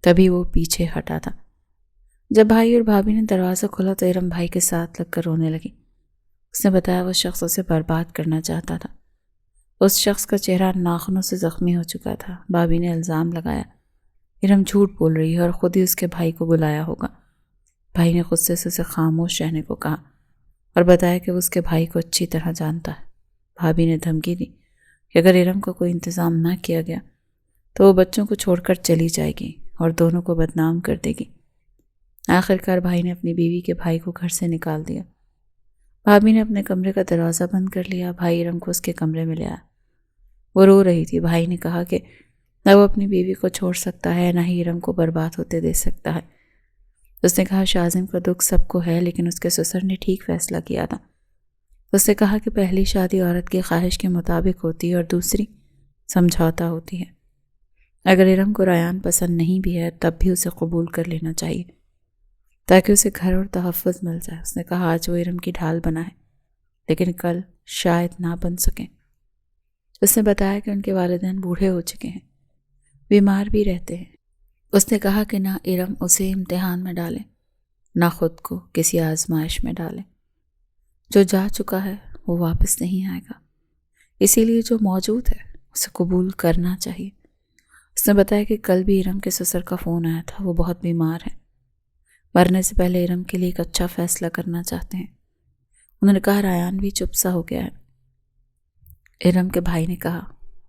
تبھی وہ پیچھے ہٹا تھا۔ جب بھائی اور بھابھی نے دروازہ کھولا تو ارم بھائی کے ساتھ لگ کر رونے لگی۔ اس نے بتایا وہ شخص اسے برباد کرنا چاہتا تھا۔ اس شخص کا چہرہ ناخنوں سے زخمی ہو چکا تھا۔ بھابھی نے الزام لگایا، ارم جھوٹ بول رہی ہے اور خود ہی اس کے بھائی کو بلایا ہوگا۔ بھائی نے غصے سے اسے خاموش رہنے کو کہا اور بتایا کہ وہ اس کے بھائی کو اچھی طرح جانتا ہے۔ بھابھی نے دھمکی دی کہ اگر ارم کا کوئی انتظام نہ کیا گیا تو وہ بچوں کو چھوڑ کر چلی جائے گی اور دونوں کو بدنام کر دے گی۔ آخرکار بھائی نے اپنی بیوی کے بھائی کو گھر سے نکال دیا۔ بھابھی نے اپنے کمرے کا دروازہ بند کر لیا۔ بھائی ارم کو اس کے کمرے میں لے آیا۔ وہ رو رہی تھی۔ بھائی نے کہا کہ نہ وہ اپنی بیوی کو چھوڑ سکتا ہے، نہ ہی ارم کو برباد ہوتے دے سکتا ہے۔ اس نے کہا شاذم کا دکھ سب کو ہے، لیکن اس کے سسر نے ٹھیک فیصلہ کیا تھا۔ اس نے کہا کہ پہلی شادی عورت کی خواہش کے مطابق ہوتی ہے اور دوسری سمجھوتا ہوتی ہے۔ اگر ارم کو ریان پسند نہیں بھی ہے تب بھی اسے قبول کر لینا چاہیے تاکہ اسے گھر اور تحفظ مل جائے۔ اس نے کہا آج وہ ارم کی ڈھال بنا ہے لیکن کل شاید نہ بن سکیں۔ اس نے بتایا کہ ان کے والدین بوڑھے ہو چکے ہیں، بیمار بھی رہتے ہیں۔ اس نے کہا کہ نہ ارم اسے امتحان میں ڈالے، نہ خود کو کسی آزمائش میں ڈالے۔ جو جا چکا ہے وہ واپس نہیں آئے گا، اسی لیے جو موجود ہے اسے قبول کرنا چاہیے۔ اس نے بتایا کہ کل بھی ارم کے سسر کا فون آیا تھا۔ وہ بہت بیمار ہیں، مرنے سے پہلے ارم کے لیے ایک اچھا فیصلہ کرنا چاہتے ہیں۔ انہوں نے کہا ریان بھی چپ سا ہو گیا ہے۔ ارم کے بھائی نے کہا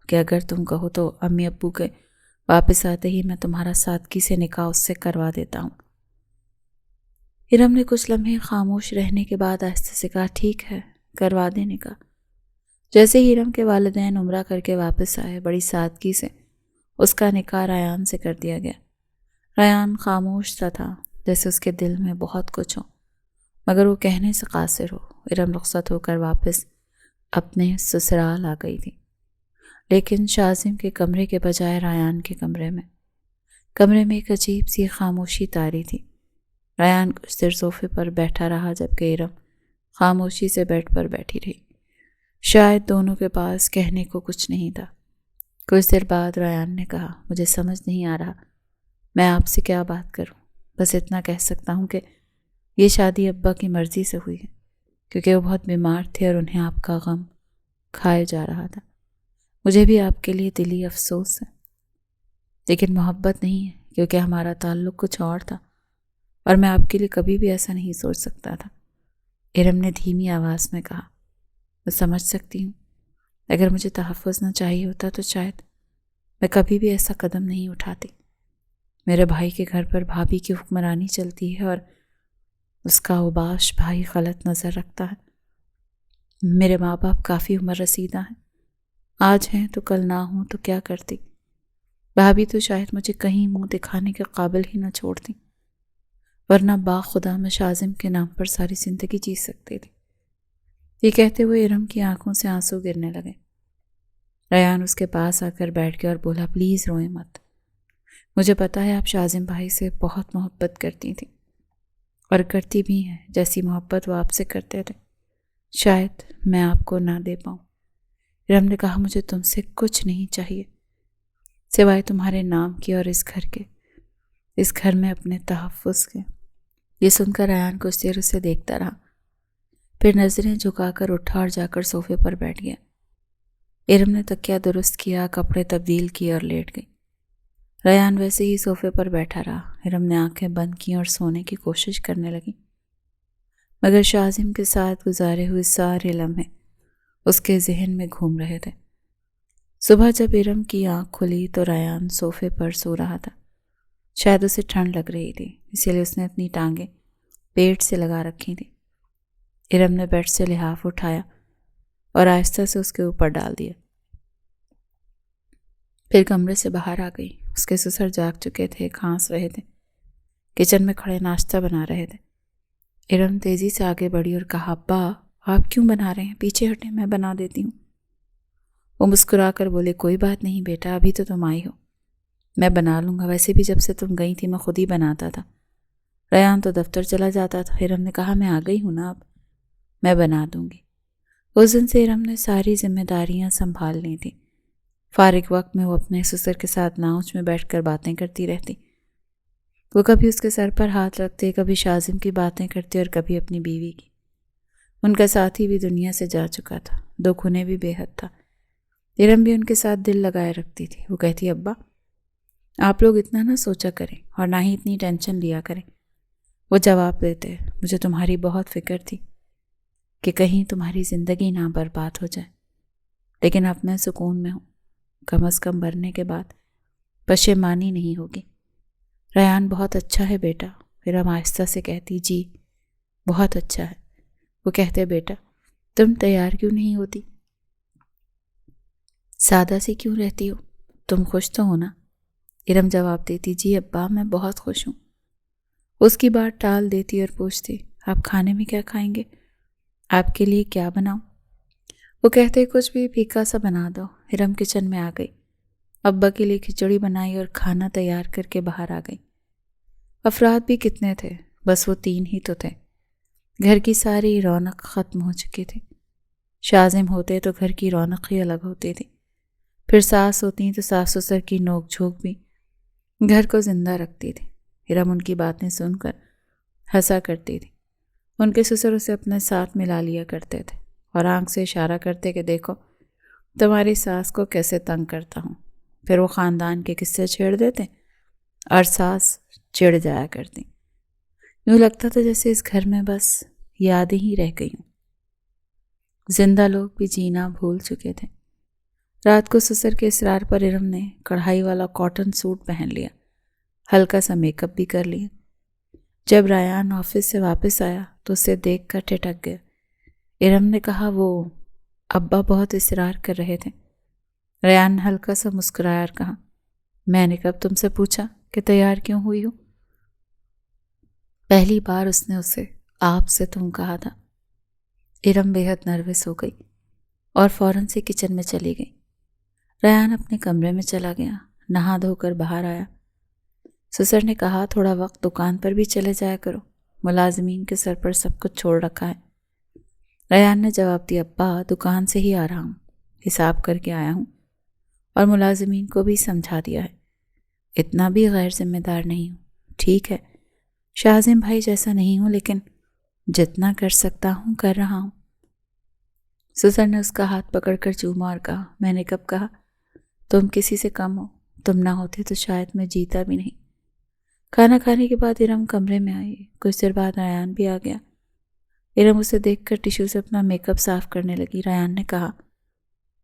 کہ اگر تم کہو تو امی ابو کے واپس آتے ہی میں تمہارا سادگی سے نکاح اس سے کروا دیتا ہوں۔ ارم نے کچھ لمحے خاموش رہنے کے بعد آہستہ سے کہا ٹھیک ہے، کروا دینے کا۔ جیسے ہی ارم کے والدین عمرہ کر کے واپس آئے، بڑی سادگی سے اس کا نکاح ریان سے کر دیا گیا۔ ریان خاموش سا تھا، جیسے اس کے دل میں بہت کچھ ہو مگر وہ کہنے سے قاصر ہو۔ ارم رخصت ہو کر واپس اپنے سسرال آ گئی تھی، لیکن شاذم کے کمرے کے بجائے ریان کے کمرے میں ایک عجیب سی خاموشی طاری تھی۔ ریان کچھ دیر صوفے پر بیٹھا رہا جبکہ ارم خاموشی سے بیڈ پر بیٹھی رہی۔ شاید دونوں کے پاس کہنے کو کچھ نہیں تھا۔ کچھ دیر بعد ریان نے کہا مجھے سمجھ نہیں آ رہا میں آپ سے کیا بات کروں، بس اتنا کہہ سکتا ہوں کہ یہ شادی ابا کی مرضی سے ہوئی ہے کیونکہ وہ بہت بیمار تھے اور انہیں آپ کا غم کھائے جا رہا تھا۔ مجھے بھی آپ کے لیے دلی افسوس ہے، لیکن محبت نہیں ہے کیونکہ ہمارا تعلق کچھ اور تھا اور میں آپ کے لیے کبھی بھی ایسا نہیں سوچ سکتا تھا۔ ارم نے دھیمی آواز میں کہا میں سمجھ سکتی ہوں، اگر مجھے تحفظ نہ چاہیے ہوتا تو شاید میں کبھی بھی ایسا قدم نہیں اٹھاتی۔ میرے بھائی کے گھر پر بھابھی کی حکمرانی چلتی ہے اور اس کا اوباش بھائی غلط نظر رکھتا ہے۔ میرے ماں باپ کافی عمر رسیدہ ہیں، آج ہیں تو کل نہ ہوں تو کیا کرتی۔ بھابھی تو شاید مجھے کہیں منہ دکھانے کے قابل ہی نہ چھوڑتی، ورنہ با خدا میں شاذم کے نام پر ساری زندگی جی سکتی تھی۔ یہ کہتے ہوئے ارم کی آنکھوں سے آنسو گرنے لگے۔ ریان اس کے پاس آ کر بیٹھ گیا اور بولا پلیز روئیں مت، مجھے پتا ہے آپ شاذم بھائی سے بہت محبت کرتی تھیں اور کرتی بھی ہیں، جیسی محبت وہ آپ سے کرتے تھے شاید میں آپ کو نہ دے پاؤں۔ ارم نے کہا مجھے تم سے کچھ نہیں چاہیے سوائے تمہارے نام کی اور اس گھر کے، اس گھر میں اپنے تحفظ کے۔ یہ سن کر ریان کچھ دیر اسے دیکھتا رہا، پھر نظریں جھکا کر اٹھا اور جا کر صوفے پر بیٹھ گیا۔ ارم نے تکیہ درست کیا، کپڑے تبدیل کیے اور لیٹ گئی۔ ریان ویسے ہی صوفے پر بیٹھا رہا۔ ارم نے آنکھیں بند کی اور سونے کی کوشش کرنے لگی، مگر شاذم کے ساتھ گزارے ہوئے سارے لمحے اس کے ذہن میں گھوم رہے تھے۔ صبح جب ارم کی آنکھ کھلی تو ریان صوفے پر سو رہا تھا۔ شاید اسے ٹھنڈ لگ رہی تھی، اسی لیے اس نے اپنی ٹانگیں پیٹ سے لگا رکھی تھیں۔ ارم نے بیڈ سے لحاف اٹھایا اور آہستہ سے اس کے اوپر ڈال دیا۔ پھر کمرے سے باہر آ گئی۔ اس کے سسر جاگ چکے تھے، کھانس رہے تھے، کچن میں کھڑے ناشتہ بنا رہے تھے۔ ارم تیزی سے آگے بڑھی اور کہا، ابا آپ کیوں بنا رہے ہیں؟ پیچھے ہٹیں، میں بنا دیتی ہوں۔ وہ مسکرا کر بولے، کوئی بات نہیں بیٹا، ابھی تو تم آئی ہو، میں بنا لوں گا، ویسے بھی جب سے تم گئی تھی میں خود ہی بناتا تھا۔ ریان تو دفتر چلا جاتا تھا۔ ارم نے کہا، میں آ گئی ہوں نا، اب میں بنا دوں گی۔ اس دن سے ارم نے ساری ذمہ داریاں سنبھال لی تھیں۔ فارغ وقت میں وہ اپنے سسر کے ساتھ لاؤنج میں بیٹھ کر باتیں کرتی رہتی۔ وہ کبھی اس کے سر پر ہاتھ رکھتے، کبھی شازم کی باتیں کرتے اور کبھی اپنی بیوی کی۔ ان کا ساتھی بھی دنیا سے جا چکا تھا، دکھ انہیں بھی بے حد تھا۔ ارم بھی ان کے ساتھ دل لگائے رکھتی تھی۔ وہ کہتی، ابا آپ لوگ اتنا نہ سوچا کریں اور نہ ہی اتنی ٹینشن لیا کریں۔ وہ جواب دیتے، مجھے تمہاری بہت فکر تھی کہ کہیں تمہاری زندگی نہ برباد ہو جائے، لیکن اب میں سکون میں ہوں، کم از کم مرنے کے بعد پشیمانی نہیں ہوگی۔ ریان بہت اچھا ہے بیٹا۔ ارم آہستہ سے کہتی، جی بہت اچھا ہے۔ وہ کہتے، بیٹا تم تیار کیوں نہیں ہوتی؟ سادہ سی کیوں رہتی ہو؟ تم خوش تو ہو نا؟ ارم جواب دیتی، جی ابا میں بہت خوش ہوں۔ اس کی بات ٹال دیتی اور پوچھتی، آپ کھانے میں کیا کھائیں گے؟ آپ کے لیے کیا بناؤں؟ وہ کہتے، کچھ بھی پھیکا سا بنا دو۔ ارم کچن میں آ گئی، ابا کے لیے کھچڑی بنائی اور کھانا تیار کر کے باہر آ گئی۔ افراد بھی کتنے تھے، بس وہ 3 ہی تو تھے۔ گھر کی ساری رونق ختم ہو چکی تھی۔ شازم ہوتے تو گھر کی رونق ہی الگ ہوتی تھی، پھر ساس ہوتی تو ساس سسر کی نوک جھوک بھی گھر کو زندہ رکھتی تھی۔ ارم ان کی باتیں سن کر ہنسا کرتی تھی۔ ان کے سسر اسے اپنے ساتھ ملا لیا کرتے تھے اور آنکھ سے اشارہ کرتے کہ دیکھو تمہاری ساس کو کیسے تنگ کرتا ہوں۔ پھر وہ خاندان کے قصے چھیڑ دیتے اور ساس چڑ جایا کرتی۔ یوں لگتا تھا جیسے اس گھر میں بس یادیں ہی رہ گئی ہوں، زندہ لوگ بھی جینا بھول چکے تھے۔ رات کو سسر کے اصرار پر ارم نے کڑھائی والا کاٹن سوٹ پہن لیا، ہلکا سا میک اپ بھی کر لیا۔ جب ریان آفس سے واپس آیا تو اسے دیکھ کر ٹھٹک گیا۔ ارم نے کہا، وہ ابا بہت اصرار کر رہے تھے۔ ریان نے ہلکا سا مسکرایا اور کہا، میں نے کب تم سے پوچھا کہ تیار کیوں ہوئی ہو؟ پہلی بار اس نے اسے آپ سے تم کہا تھا۔ ارم بے حد نروس ہو گئی اور فوراً سے کچن میں چلی گئی۔ ریان اپنے کمرے میں چلا گیا، نہا دھو کر باہر آیا۔ سسر نے کہا، تھوڑا وقت دکان پر بھی چلے جایا کرو، ملازمین کے سر پر سب کچھ چھوڑ رکھا ہے۔ ریان نے جواب دیا، ابا دکان سے ہی آ رہا ہوں، حساب کر کے آیا ہوں اور ملازمین کو بھی سمجھا دیا ہے، اتنا بھی غیر ذمہ دار نہیں ہوں۔ ٹھیک ہے، شازم بھائی جیسا نہیں ہوں، لیکن جتنا کر سکتا ہوں کر رہا ہوں۔ سسر نے اس کا ہاتھ پکڑ کر چوما اور کہا، میں نے کب کہا تم کسی سے کم ہو؟ تم نہ ہوتے تو شاید میں جیتا بھی نہیں۔ کھانا کھانے کے بعد ارم کمرے میں آئی۔ کچھ دیر بعد ریان بھی آ گیا۔ ارم اسے دیکھ کر ٹیشو سے اپنا میک اپ صاف کرنے لگی۔ ریان نے کہا،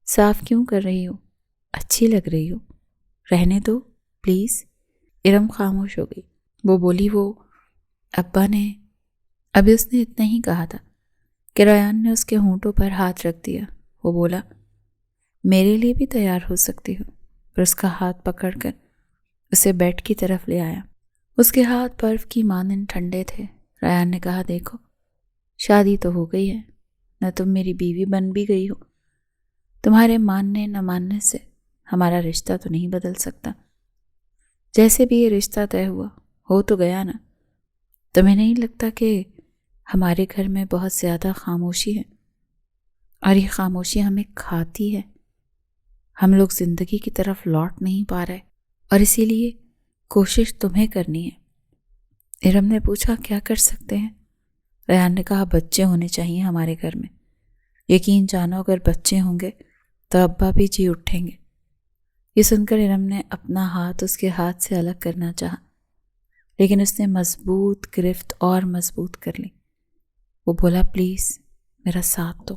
صاف کیوں کر رہی ہو؟ اچھی لگ رہی ہو، رہنے دو پلیز۔ ارم خاموش ہو گئی۔ وہ بولی، وہ ابا نے… ابھی اس نے اتنا ہی کہا تھا کہ ریان نے اس کے ہونٹوں پر ہاتھ رکھ دیا۔ وہ بولا، میرے لیے بھی تیار ہو سکتی ہو۔ پھر اس کا ہاتھ پکڑ کر اسے بیڈ کی طرف لے آیا۔ اس کے ہاتھ برف کی مانند ٹھنڈے تھے۔ ریان نے کہا، دیکھو شادی تو ہو گئی ہے، نہ تم میری بیوی بن بھی گئی ہو، تمہارے ماننے نہ ماننے سے ہمارا رشتہ تو نہیں بدل سکتا۔ جیسے بھی یہ رشتہ طے ہوا ہو تو گیا نا۔ تمہیں نہیں لگتا کہ ہمارے گھر میں بہت زیادہ خاموشی ہے اور یہ خاموشی ہمیں کھاتی ہے؟ ہم لوگ زندگی کی طرف لوٹ نہیں پا رہے اور اسی لیے کوشش تمہیں کرنی ہے۔ ارم نے پوچھا، کیا کر سکتے ہیں؟ ریان نے کہا، بچے ہونے چاہیے ہمارے گھر میں، یقین جانو اگر بچے ہوں گے تو ابا بھی جی اٹھیں گے۔ یہ سن کر ارم نے اپنا ہاتھ اس کے ہاتھ سے الگ کرنا چاہا، لیکن اس نے مضبوط گرفت اور مضبوط کر لی۔ وہ بولا، پلیز میرا ساتھ دو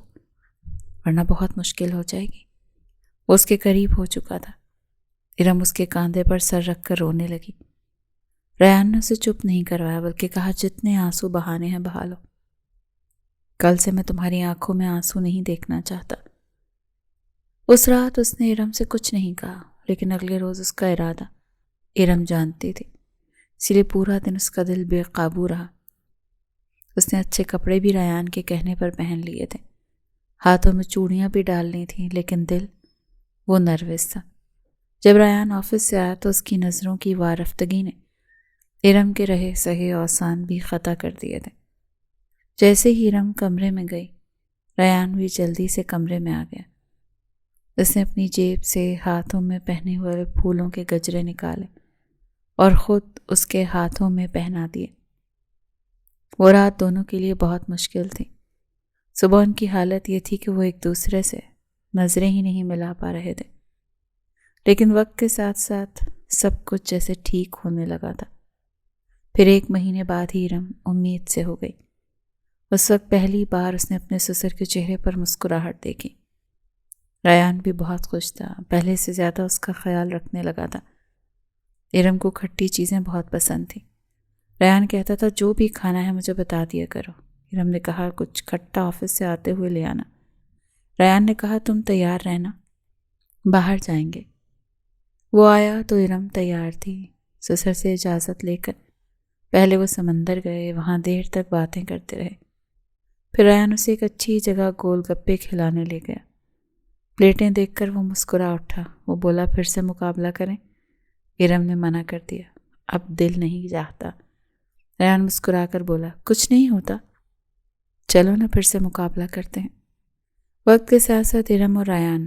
ورنہ بہت مشکل ہو جائے گی۔ وہ اس کے قریب ہو چکا تھا۔ ارم اس کے کاندھے پر سر رکھ کر رونے لگی۔ ریان نے اسے چپ نہیں کروایا بلکہ کہا، جتنے آنسو بہانے ہیں بہا لو، کل سے میں تمہاری آنکھوں میں آنسو نہیں دیکھنا چاہتا۔ اس رات اس نے ارم سے کچھ نہیں کہا۔ لیکن اگلے روز اس کا ارادہ ارم جانتی تھی، اسی لیے پورا دن اس کا دل بے قابو رہا۔ اس نے اچھے کپڑے بھی ریان کے کہنے پر پہن لیے تھے، ہاتھوں میں چوڑیاں بھی ڈالنی تھیں، لیکن دل وہ نروس تھا۔ جب ریان آفس سے آیا تو اس کی نظروں کی وارفتگی نے ارم کے رہے سہے اوسان بھی خطا کر دیے تھے۔ جیسے ہی ارم کمرے میں گئی، ریان بھی جلدی سے کمرے میں آ گیا۔ اس نے اپنی جیب سے ہاتھوں میں پہنے ہوئے پھولوں کے گجرے نکالے اور خود اس کے ہاتھوں میں پہنا دیے۔ وہ رات دونوں کے لیے بہت مشکل تھی۔ صبح ان کی حالت یہ تھی کہ وہ ایک دوسرے سے نظریں ہی نہیں ملا پا رہے تھے، لیکن وقت کے ساتھ ساتھ سب کچھ جیسے ٹھیک ہونے لگا تھا۔ پھر 1 مہینے بعد ہی ارم امید سے ہو گئی۔ اس وقت پہلی بار اس نے اپنے سسر کے چہرے پر مسکراہٹ دیکھی۔ ریان بھی بہت خوش تھا، پہلے سے زیادہ اس کا خیال رکھنے لگا تھا۔ ارم کو کھٹی چیزیں بہت پسند تھیں۔ ریان کہتا تھا جو بھی کھانا ہے مجھے بتا دیا کرو۔ ارم نے کہا کچھ کھٹا آفس سے آتے ہوئے لے آنا۔ ریان نے کہا تم تیار رہنا، باہر جائیں گے۔ وہ آیا تو ارم تیار تھی۔ سسر سے اجازت لے کر پہلے وہ سمندر گئے، وہاں دیر تک باتیں کرتے رہے۔ پھر ریان اسے ایک اچھی جگہ گول گپے کھلانے لے گیا۔ پلیٹیں دیکھ کر وہ مسکرا اٹھا۔ وہ بولا پھر سے مقابلہ کریں؟ ارم نے منع کر دیا، اب دل نہیں چاہتا۔ ریان مسکرا کر بولا کچھ نہیں ہوتا، چلو نا پھر سے مقابلہ کرتے ہیں۔ وقت کے ساتھ ساتھ ارم اور ریان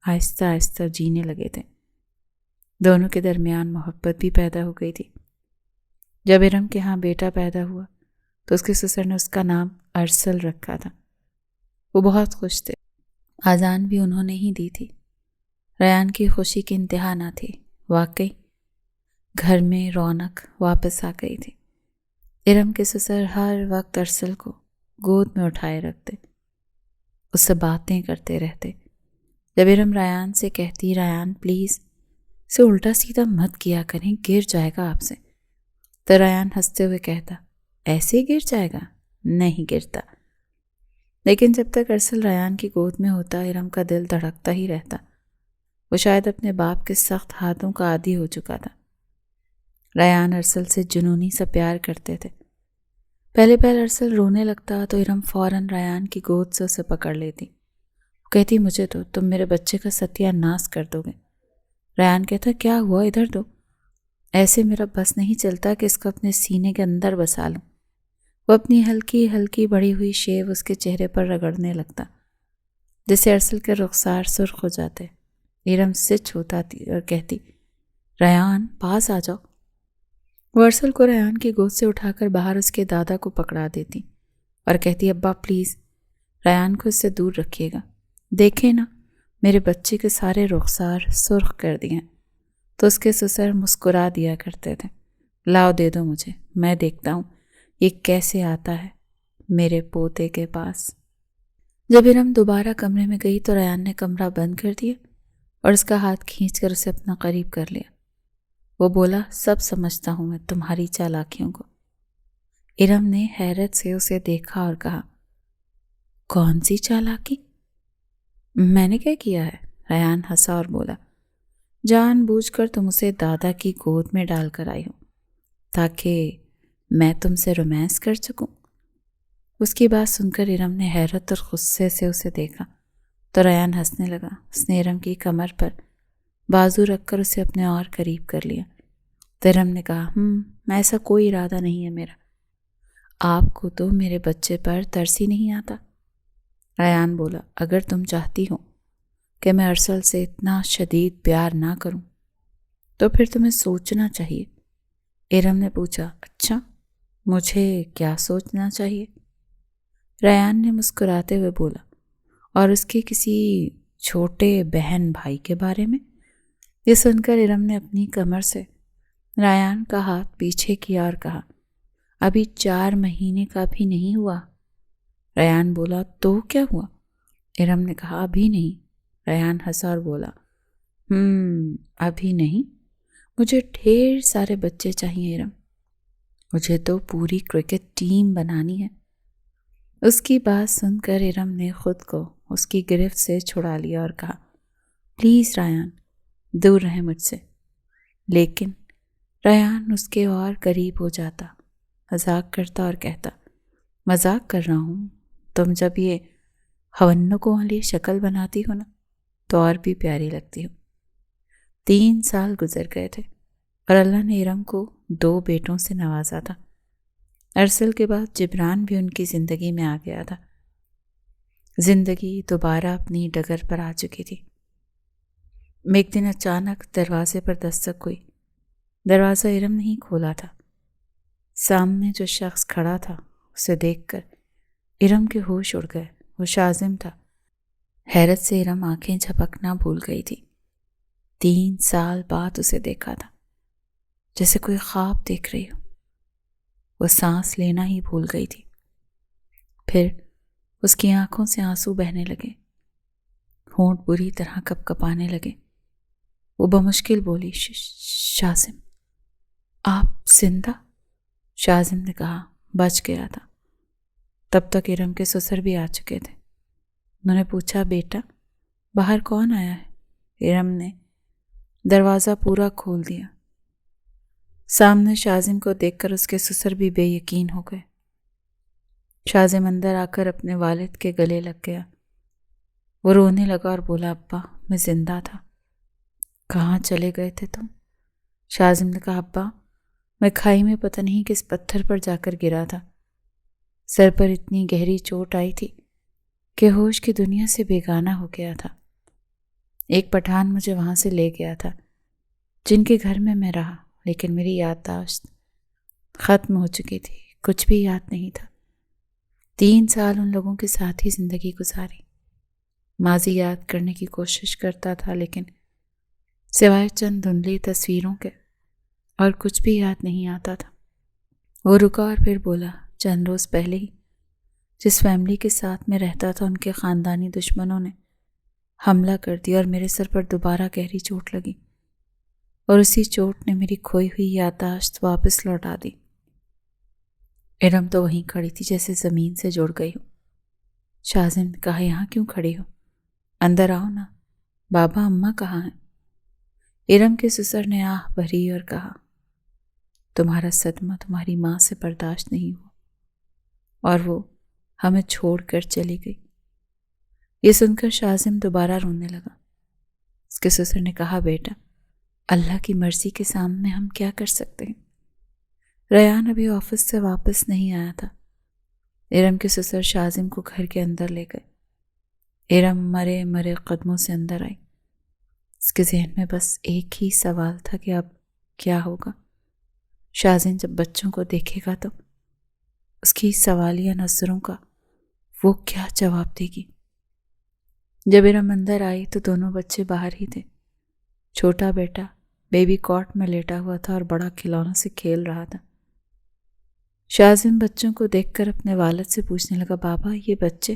آہستہ آہستہ جینے لگے تھے۔ دونوں کے درمیان محبت بھی پیدا ہو گئی تھی۔ جب ارم کے ہاں بیٹا پیدا ہوا تو اس کے سسر نے اس کا نام ارسل رکھا تھا۔ وہ بہت خوش تھے۔ اذان بھی انہوں نے ہی دی تھی۔ ریان کی خوشی کی انتہا نہ تھی۔ واقعی گھر میں رونق واپس آ گئی تھی۔ ارم کے سسر ہر وقت ارسل کو گود میں اٹھائے رکھتے، اس سے باتیں کرتے رہتے۔ جب ارم ریان سے کہتی ریان پلیز اسے الٹا سیدھا مت کیا کریں، گر جائے گا آپ سے، تو ریان ہنستے ہوئے کہتا ایسے ہی گر جائے گا؟ نہیں گرتا۔ لیکن جب تک ارسل ریان کی گود میں ہوتا ارم کا دل دھڑکتا ہی رہتا۔ وہ شاید اپنے باپ کے سخت ہاتھوں کا عادی ہو چکا تھا۔ ریان ارسل سے جنونی سا پیار کرتے تھے۔ پہلے ارسل رونے لگتا تو ارم فوراً ریان کی گود سے اسے پکڑ لیتی۔ وہ کہتی مجھے دو، تم میرے بچے کا ستیہ ناش کر دو گے۔ ریان کہتا کیا ہوا، ادھر دو۔ ایسے میرا بس نہیں چلتا کہ اس کو اپنے سینے کے اندر بسا لوں۔ وہ اپنی ہلکی ہلکی بڑی ہوئی شیو اس کے چہرے پر رگڑنے لگتا، جس سے ارسل کے رخسار سرخ ہو جاتے۔ ارم سچ ہوتا تھی اور کہتی ریان پاس آ جاؤ۔ وہ ارسل کو ریان کی گود سے اٹھا کر باہر اس کے دادا کو پکڑا دیتی اور کہتی ابا پلیز ریان کو اس سے دور رکھیے گا، دیکھیں نا میرے بچے کے سارے رخسار سرخ کر دیے۔ تو اس کے سسر مسکرا دیا کرتے تھے لاؤ دے دو مجھے، میں دیکھتا ہوں یہ کیسے آتا ہے میرے پوتے کے پاس۔ جب ارم دوبارہ کمرے میں گئی تو ریان نے کمرہ بند کر دیا اور اس کا ہاتھ کھینچ کر اسے اپنا قریب کر لیا۔ وہ بولا سب سمجھتا ہوں میں تمہاری چالاکیوں کو۔ ارم نے حیرت سے اسے دیکھا اور کہا کون سی چالاکی؟ میں نے کیا کیا ہے؟ ریان ہنسا اور بولا جان بوجھ کر تم اسے دادا کی گود میں ڈال کر آئی ہو تاکہ میں تم سے رومانس کر سکوں۔ اس کی بات سن کر ارم نے حیرت اور غصے سے اسے دیکھا تو ریان ہنسنے لگا۔ اس نے ارم کی کمر پر بازو رکھ کر اسے اپنے اور قریب کر لیا۔ تو ارم نے کہا ایسا کوئی ارادہ نہیں ہے میرا، آپ کو تو میرے بچے پر ترس ہی نہیں آتا۔ ریان بولا اگر تم چاہتی ہو کہ میں ارسل سے اتنا شدید پیار نہ کروں تو پھر تمہیں سوچنا چاہیے۔ ارم نے پوچھا اچھا مجھے کیا سوچنا چاہیے؟ ریان نے مسکراتے ہوئے بولا اور اس کے کسی چھوٹے بہن بھائی کے بارے میں؟ یہ سن کر ارم نے اپنی کمر سے ریان کا ہاتھ پیچھے کیا اور کہا ابھی 4 مہینے کا بھی نہیں ہوا۔ ریان بولا تو کیا ہوا؟ ارم نے کہا ابھی نہیں۔ ریان ہنسا اور بولا ابھی نہیں، مجھے ڈھیر سارے بچے چاہیے ارم، مجھے تو پوری کرکٹ ٹیم بنانی ہے۔ اس کی بات سن کر ارم نے خود کو اس کی گرفت سے چھڑا لیا اور کہا پلیز ریان دور رہیں مجھ سے۔ لیکن ریان اس کے اور قریب ہو جاتا، مذاق کرتا اور کہتا، مذاق کر رہا ہوں، تم جب یہ ہونکوں والی شکل بناتی ہو نا تو اور بھی پیاری لگتی ہو۔ 3 سال گزر گئے تھے اور اللہ نے ارم کو 2 بیٹوں سے نوازا تھا۔ ارسل کے بعد جبران بھی ان کی زندگی میں آ گیا تھا۔ زندگی دوبارہ اپنی ڈگر پر آ چکی تھی۔ ایک دن اچانک دروازے پر دستک ہوئی۔ دروازہ ارم نہیں کھولا تھا۔ سامنے جو شخص کھڑا تھا اسے دیکھ کر ارم کے ہوش اڑ گئے۔ وہ شازم تھا۔ حیرت سے ارم آنکھیں جھپکنا بھول گئی تھی۔ 3 سال بعد اسے دیکھا تھا، جیسے کوئی خواب دیکھ رہی ہو۔ وہ سانس لینا ہی بھول گئی تھی۔ پھر اس کی آنکھوں سے آنسو بہنے لگے، ہونٹ بری طرح کپکپانے لگے۔ وہ بمشکل بولی، شازم آپ زندہ؟ شازم نے کہا، بچ گیا تھا۔ تب تک ارم کے سسر بھی آ چکے تھے۔ انہوں نے پوچھا، بیٹا باہر کون آیا ہے؟ ارم نے دروازہ پورا کھول دیا۔ سامنے شازم کو دیکھ کر اس کے سسر بھی بے یقین ہو گئے۔ شازم اندر آ کر اپنے والد کے گلے لگ گیا۔ وہ رونے لگا اور بولا، ابا میں زندہ تھا۔ کہاں چلے گئے تھے تم؟ شازم نے کہا، ابا میں کھائی میں پتہ نہیں کس پتھر پر جا کر گرا تھا۔ سر پر اتنی گہری چوٹ آئی تھی کہ ہوش کی دنیا سے بیگانہ ہو گیا تھا۔ ایک پٹھان مجھے وہاں سے لے گیا تھا، جن کے گھر میں رہا، لیکن میری یادداشت ختم ہو چکی تھی، کچھ بھی یاد نہیں تھا۔ 3 سال ان لوگوں کے ساتھ ہی زندگی گزاری۔ ماضی یاد کرنے کی کوشش کرتا تھا، لیکن سوائے چند دھندلی تصویروں کے اور کچھ بھی یاد نہیں آتا تھا۔ وہ رکا اور پھر بولا، چند روز پہلے ہی جس فیملی کے ساتھ میں رہتا تھا ان کے خاندانی دشمنوں نے حملہ کر دیا اور میرے سر پر دوبارہ گہری چوٹ لگی، اور اسی چوٹ نے میری کھوئی ہوئی یادداشت واپس لوٹا دی۔ ارم تو وہیں کھڑی تھی جیسے زمین سے جڑ گئی ہو۔ شازم نے کہا، یہاں کیوں کھڑی ہو؟ اندر آؤ نا، بابا اماں کہاں ہیں؟ ارم کے سسر نے آہ بھری اور کہا، تمہارا صدمہ تمہاری ماں سے برداشت نہیں ہوا اور وہ ہمیں چھوڑ کر چلی گئی۔ یہ سن کر شازم دوبارہ رونے لگا۔ اس کے سسر نے کہا، بیٹا اللہ کی مرضی کے سامنے ہم کیا کر سکتے ہیں؟ ریان ابھی آفس سے واپس نہیں آیا تھا۔ ارم کے سسر شازم کو گھر کے اندر لے گئے۔ ارم مرے مرے قدموں سے اندر آئی۔ اس کے ذہن میں بس ایک ہی سوال تھا کہ اب کیا ہوگا؟ شازم جب بچوں کو دیکھے گا تو اس کی سوالیہ نظروں کا وہ کیا جواب دے گی؟ جب ارم اندر آئی تو دونوں بچے باہر ہی تھے۔ چھوٹا بیٹا بیبی کاٹ میں لیٹا ہوا تھا اور بڑا کھلونوں سے کھیل رہا تھا۔ شازم بچوں کو دیکھ کر اپنے والد سے پوچھنے لگا، بابا یہ بچے؟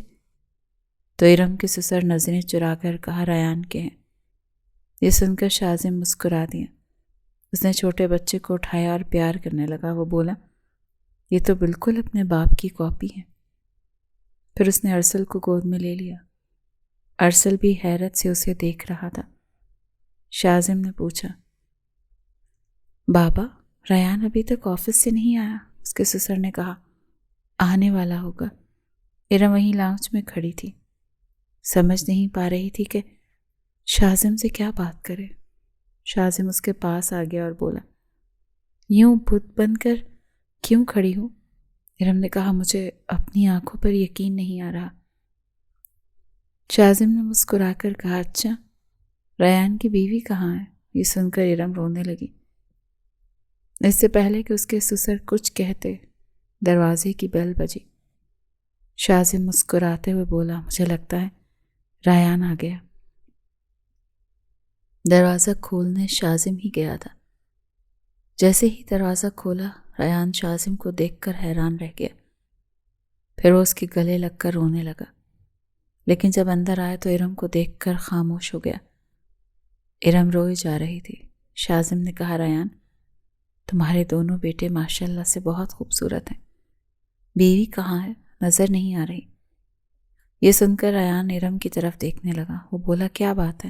تو ارم کے سسر نظریں چرا کر کہا، ریان کے ہیں۔ یہ سن کر شازم مسکرا دیا۔ اس نے چھوٹے بچے کو اٹھایا اور پیار کرنے لگا۔ وہ بولا، یہ تو بالکل اپنے باپ کی کاپی ہے۔ پھر اس نے ارسل کو گود میں لے لیا۔ ارسل بھی حیرت سے اسے دیکھ رہا تھا۔ شازم نے پوچھا، بابا ریان ابھی تک آفس سے نہیں آیا؟ اس کے سسر نے کہا، آنے والا ہوگا۔ ارم وہیں لاؤنج میں کھڑی تھی، سمجھ نہیں پا رہی تھی کہ شازم سے کیا بات کرے۔ شازم اس کے پاس آ گیا اور بولا، یوں بت بن کر کیوں کھڑی ہو؟ ارم نے کہا، مجھے اپنی آنکھوں پر یقین نہیں آ رہا۔ شازم نے مسکرا کر کہا، اچھا ریان کی بیوی کہاں ہے؟ یہ سن کر ارم رونے لگی۔ اس سے پہلے کہ اس کے سسر کچھ کہتے دروازے کی بیل بجی۔ شازم مسکراتے ہوئے بولا، مجھے لگتا ہے ریان آ گیا۔ دروازہ کھولنے شازم ہی گیا تھا۔ جیسے ہی دروازہ کھولا، ریان شازم کو دیکھ کر حیران رہ گیا۔ پھر وہ اس کے گلے لگ کر رونے لگا، لیکن جب اندر آیا تو ارم کو دیکھ کر خاموش ہو گیا۔ ارم روئی جا رہی تھی۔ شازم نے کہا، ریان تمہارے دونوں بیٹے ماشاءاللہ سے بہت خوبصورت ہیں، بیوی کہاں ہے؟ نظر نہیں آ رہی۔ یہ سن کر ریان ارم کی طرف دیکھنے لگا۔ وہ بولا، کیا بات ہے؟